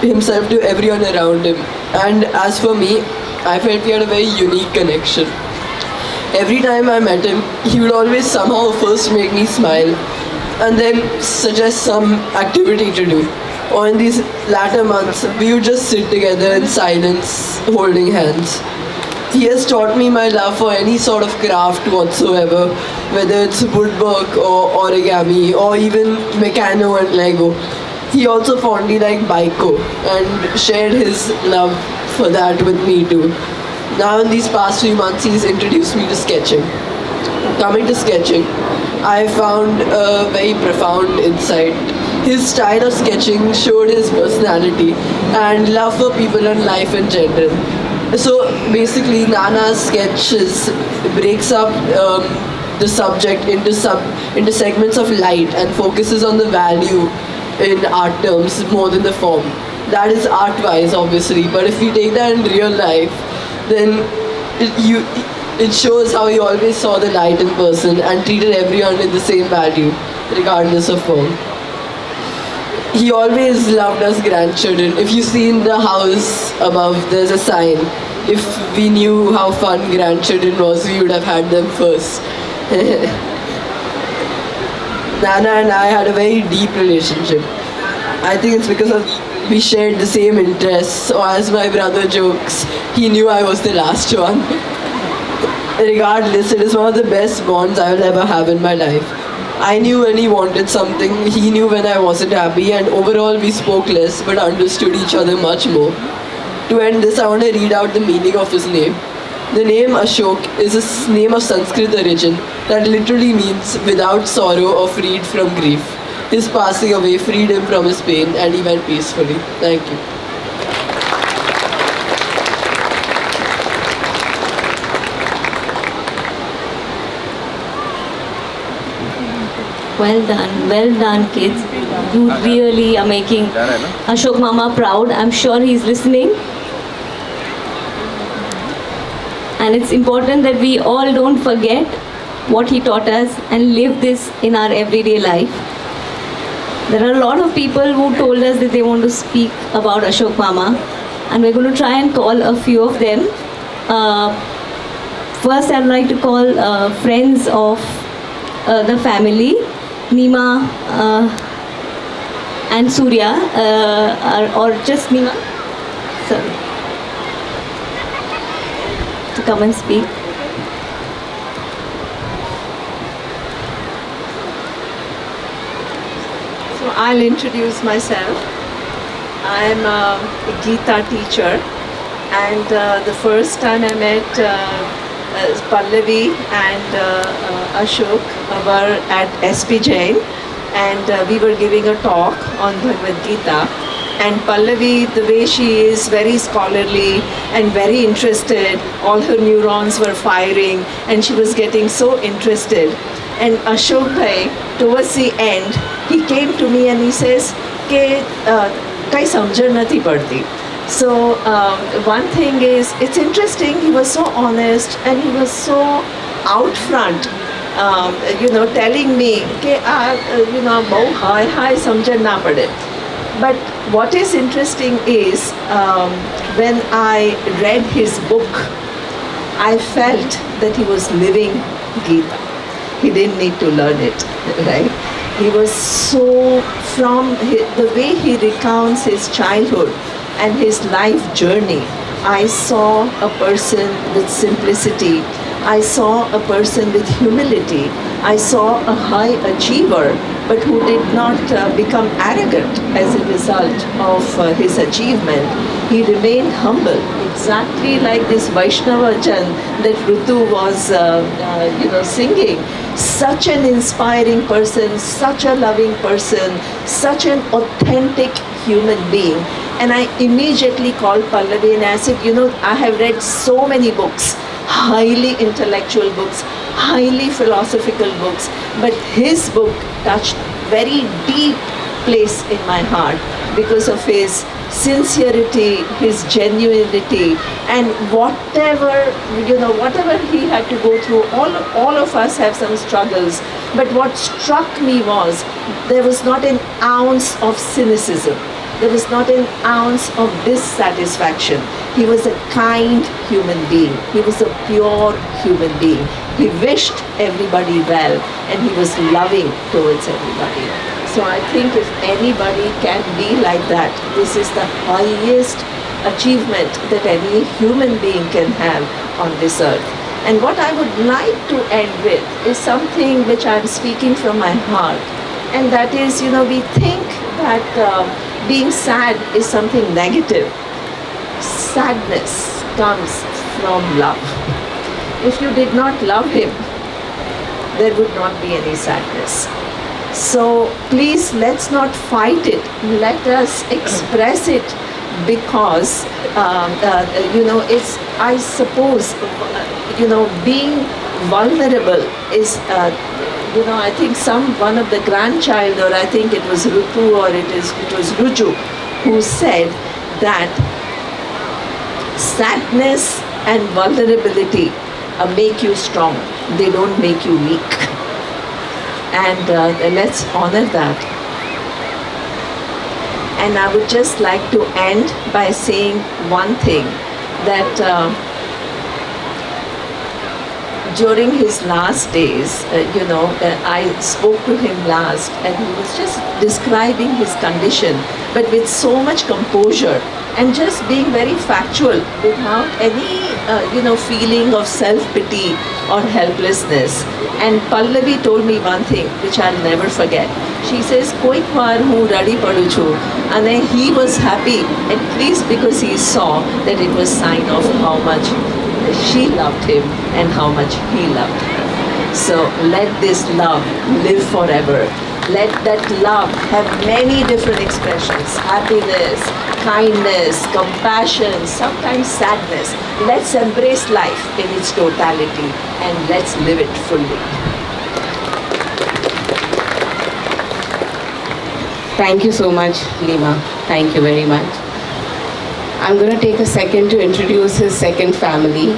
himself to everyone around him. And as for me, I felt we had a very unique connection. Every time I met him, he would always somehow first make me smile and then suggest some activity to do. Or in these latter months, we would just sit together in silence, holding hands. He has taught me my love for any sort of craft whatsoever, whether it's woodwork or origami or even Meccano and Lego. He also fondly liked Baiko and shared his love for that with me too. Now in these past few months, he's introduced me to sketching. Coming to sketching, I found a very profound insight. His style of sketching showed his personality and love for people and life in general. So basically, Nana's sketches breaks up the subject into segments of light and focuses on the value in art terms more than the form. That is art-wise, obviously, but if we take that in real life, then it shows how he always saw the light in person and treated everyone with the same value, regardless of form. He always loved us grandchildren. If you see in the house above, there's a sign. If we knew how fun grandchildren was, we would have had them first. Nana and I had a very deep relationship. I think it's because we shared the same interests, or as my brother jokes, he knew I was the last one. Regardless, it is one of the best bonds I will ever have in my life. I knew when he wanted something, he knew when I wasn't happy, and overall we spoke less but understood each other much more. To end this, I want to read out the meaning of his name. The name Ashok is a name of Sanskrit origin that literally means without sorrow or freed from grief. His passing away freed him from his pain and he went peacefully. Thank you. Well done, kids. You really are making Ashok Mama proud. I'm sure he's listening. And it's important that we all don't forget what he taught us and live this in our everyday life. There are a lot of people who told us that they want to speak about Ashok Mama, and we're going to try and call a few of them. First, I'd like to call friends of the family, Nima and Surya, or just Nima, sorry, to come and speak. So I'll introduce myself. I'm a Gita teacher, and the first time I met Pallavi and Ashok were at SP Jain, and we were giving a talk on Bhagavad Gita. And Pallavi, the way she is very scholarly and very interested, all her neurons were firing and she was getting so interested. And Ashok Bhai, towards the end, he came to me and he says, "Ke kai samjhan nathi padti." So one thing is, it's interesting, he was so honest and he was so out front, telling me, "Ke bahut high samjhan na pade." But what is interesting is, when I read his book, I felt that he was living Gita. He didn't need to learn it, right? He was so, the way he recounts his childhood and his life journey, I saw a person with simplicity. I saw a person with humility. I saw a high achiever, but who did not become arrogant as a result of his achievement. He remained humble, exactly like this Vaishnava Jan that Rutu was singing. Such an inspiring person, such a loving person, such an authentic human being. And I immediately called Pallavi and I said, I have read so many books, highly intellectual books, highly philosophical books, but his book touched very deep place in my heart because of his sincerity, his genuinity, and whatever he had to go through. All of us have some struggles, but what struck me was there was not an ounce of cynicism. There was not an ounce of dissatisfaction. He was a kind human being. He was a pure human being. He wished everybody well, and he was loving towards everybody. So I think if anybody can be like that, this is the highest achievement that any human being can have on this earth. And what I would like to end with is something which I'm speaking from my heart, and that is, we think that being sad is something negative. Sadness comes from love. If you did not love him, there would not be any sadness. So please, let's not fight it. Let us express it, because it's, I suppose, being vulnerable is, I think one of the grandchild, or I think it was Rutu, or it was Ruju, who said that sadness and vulnerability make you strong. They don't make you weak. And let's honor that. And I would just like to end by saying one thing, that during his last days, I spoke to him last, and he was just describing his condition, but with so much composure and just being very factual without any, feeling of self-pity or helplessness. And Pallavi told me one thing which I'll never forget. She says, "Koik baar hu radi padu chu," and he was happy, at least because he saw that it was sign of how much she loved him and how much he loved her. So let this love live forever. Let that love have many different expressions: happiness, kindness, compassion, sometimes sadness. Let's embrace life in its totality and let's live it fully. Thank you so much, Lima. Thank you very much. I'm going to take a second to introduce his second family,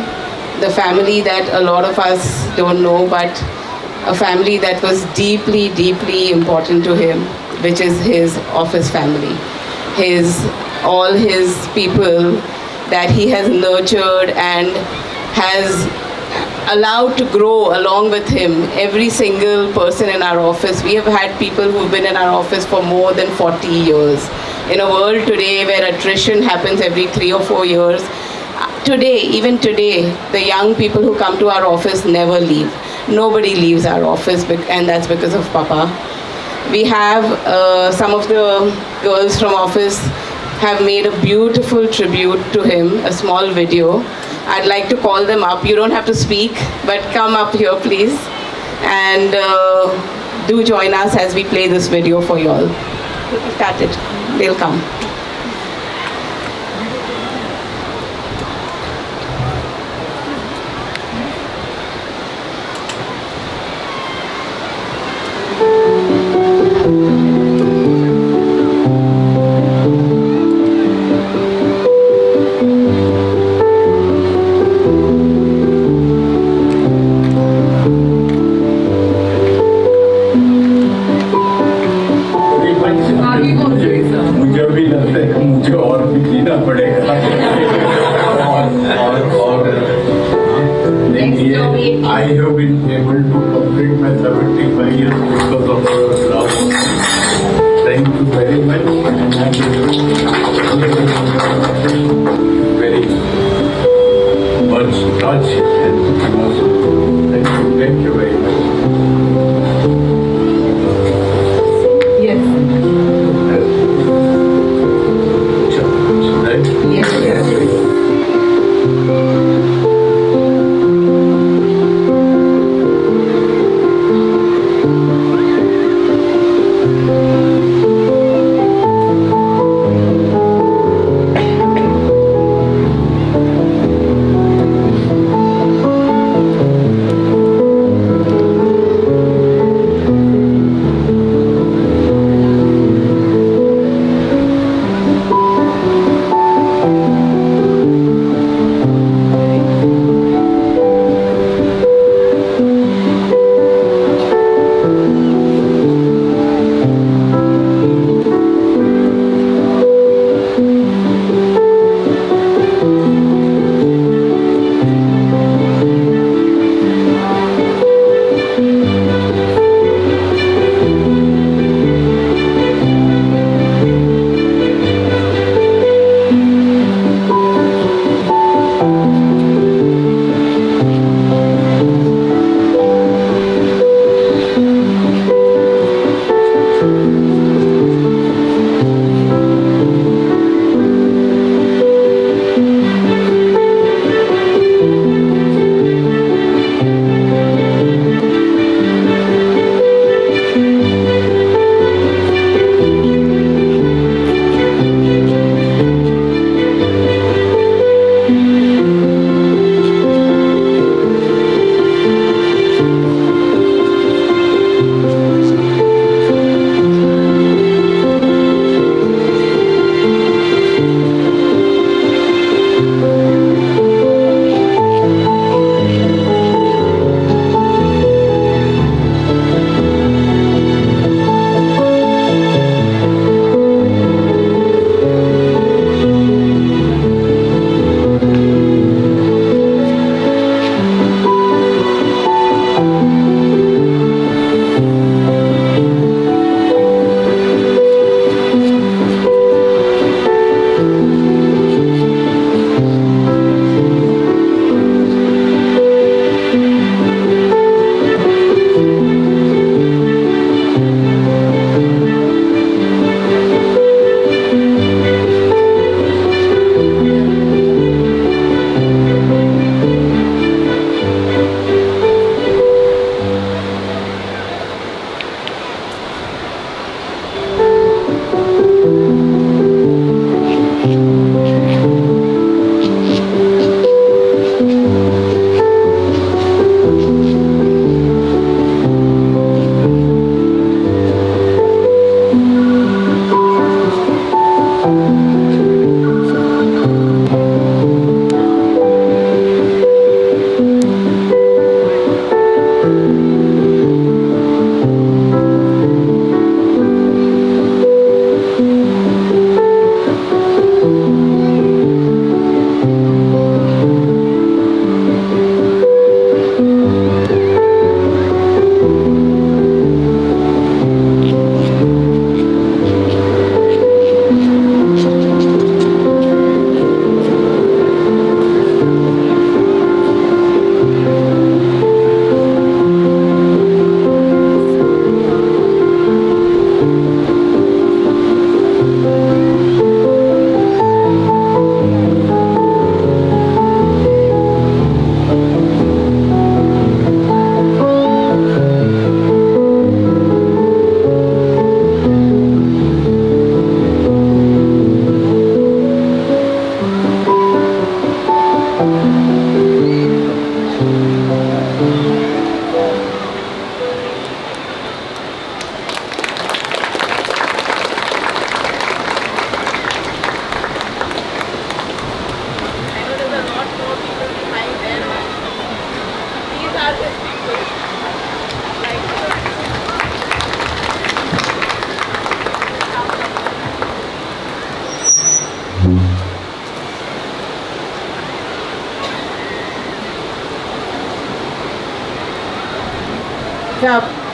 the family that a lot of us don't know, but a family that was deeply, deeply important to him, which is his office family. All his people that he has nurtured and has allowed to grow along with him. Every single person in our office, we have had people who've been in our office for more than 40 years. In a world today where attrition happens every 3 or 4 years, even today, the young people who come to our office never leave. Nobody leaves our office, and that's because of Papa. We have some of the girls from office have made a beautiful tribute to him, a small video. I'd like to call them up. You don't have to speak, but come up here, please. And do join us as we play this video for you all. Start it. They'll come. मुझे भी लगता है कि मुझे और भी जीना पड़ेगा और I have been able to complete my 75 years because of your love. Thank you very much, and I am very much touched and emotional. Thank you very much.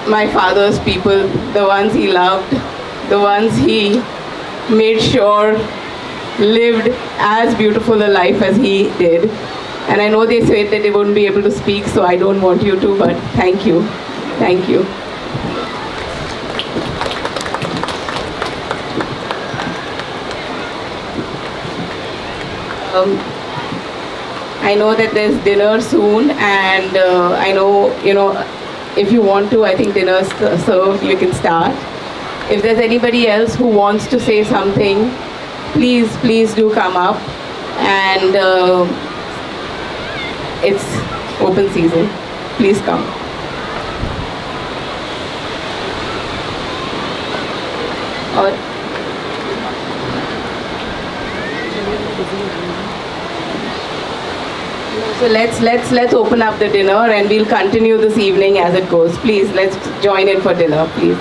my father's people, the ones he loved, the ones he made sure lived as beautiful a life as he did. And I know they said that they wouldn't be able to speak, so I don't want you to, but thank you. Thank you. I know that there's dinner soon, and I know, if you want to, I think dinner's served, you can start. If there's anybody else who wants to say something, please do come up. And it's open season. Please come. So let's open up the dinner, and we'll continue this evening as it goes. Please, let's join in for dinner, please.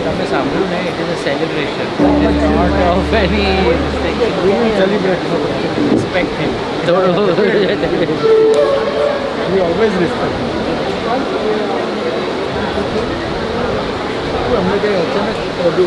તમે સાંભળ્યું ને it is a celebration. It is not of any we celebrate respect him. We always respect him. हमने कहीं अचानक अभी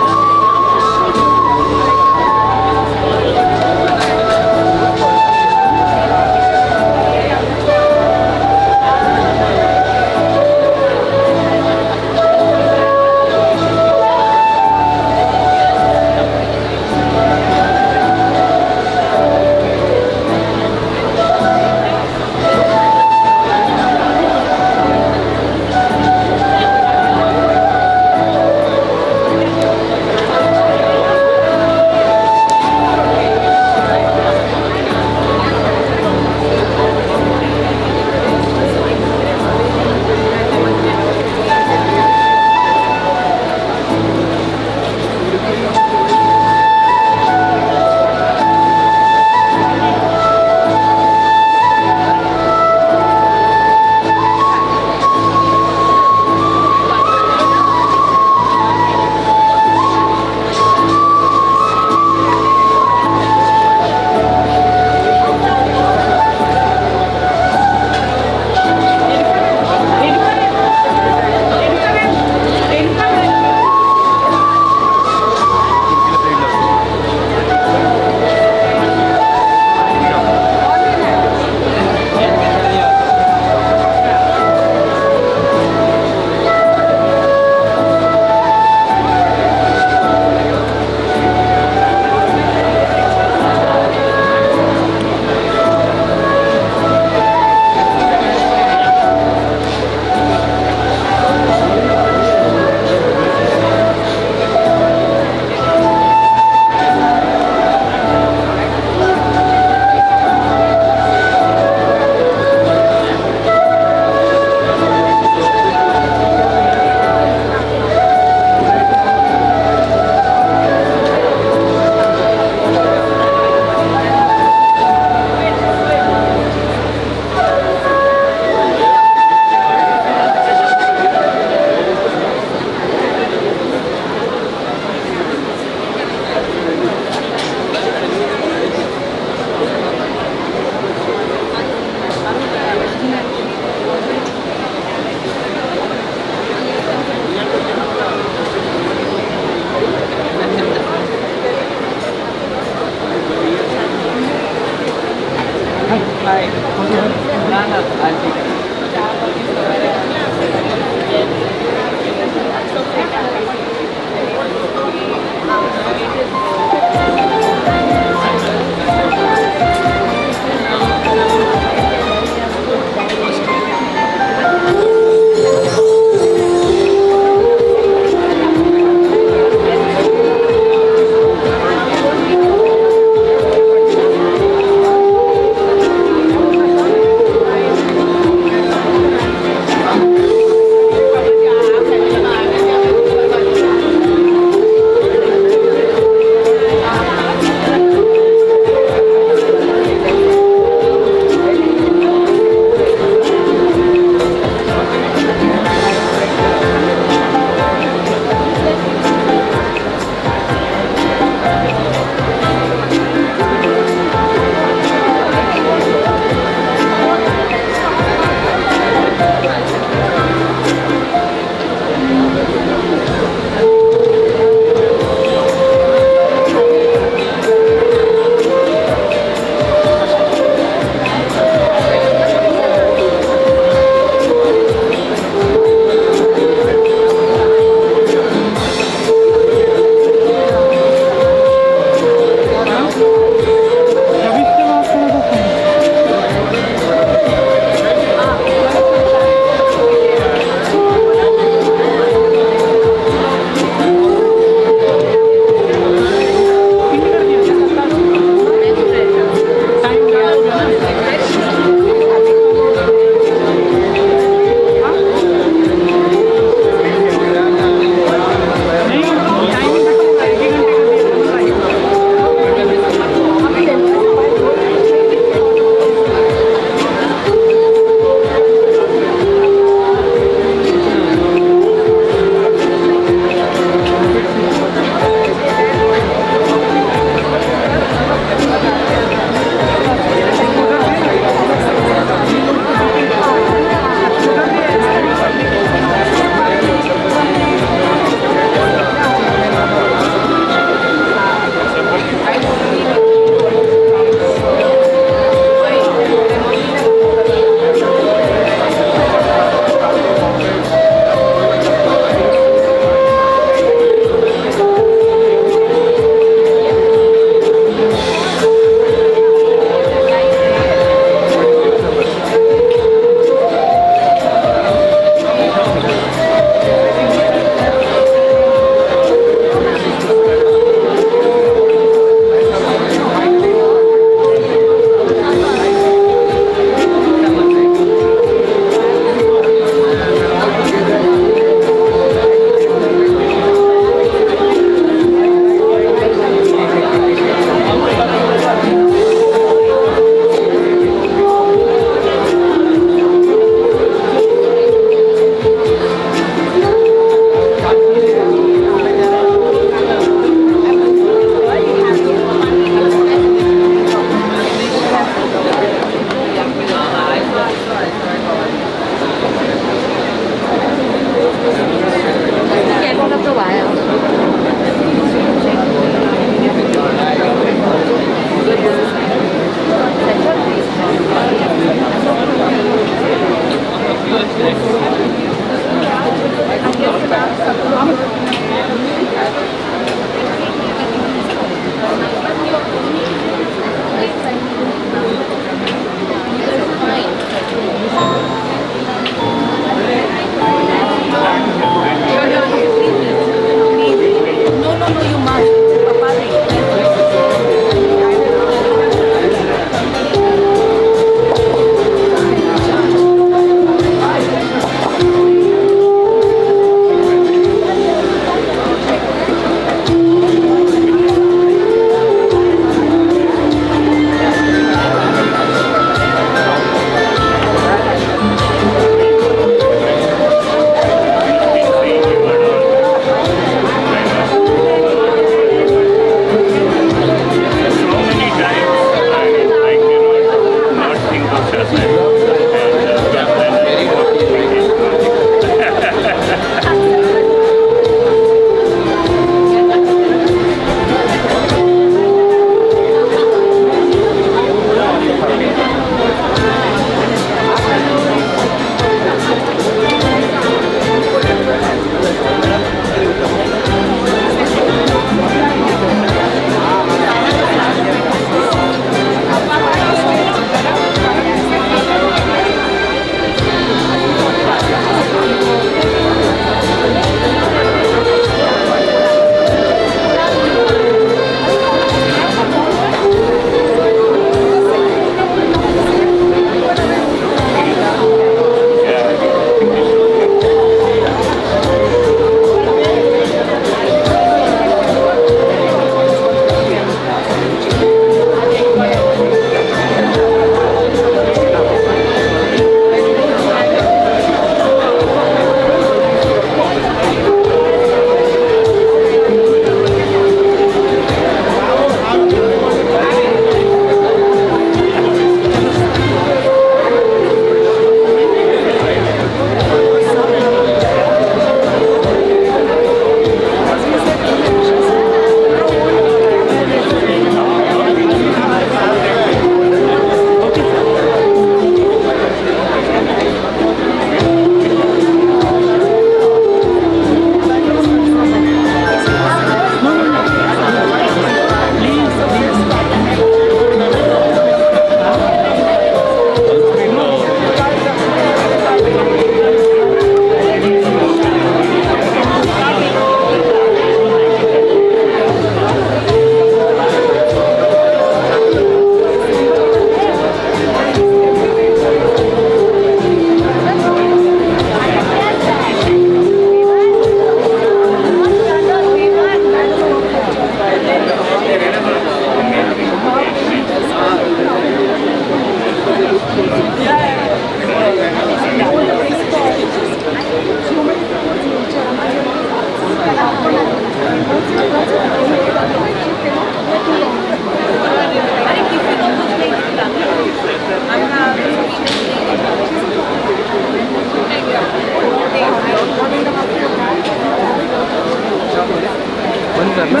करना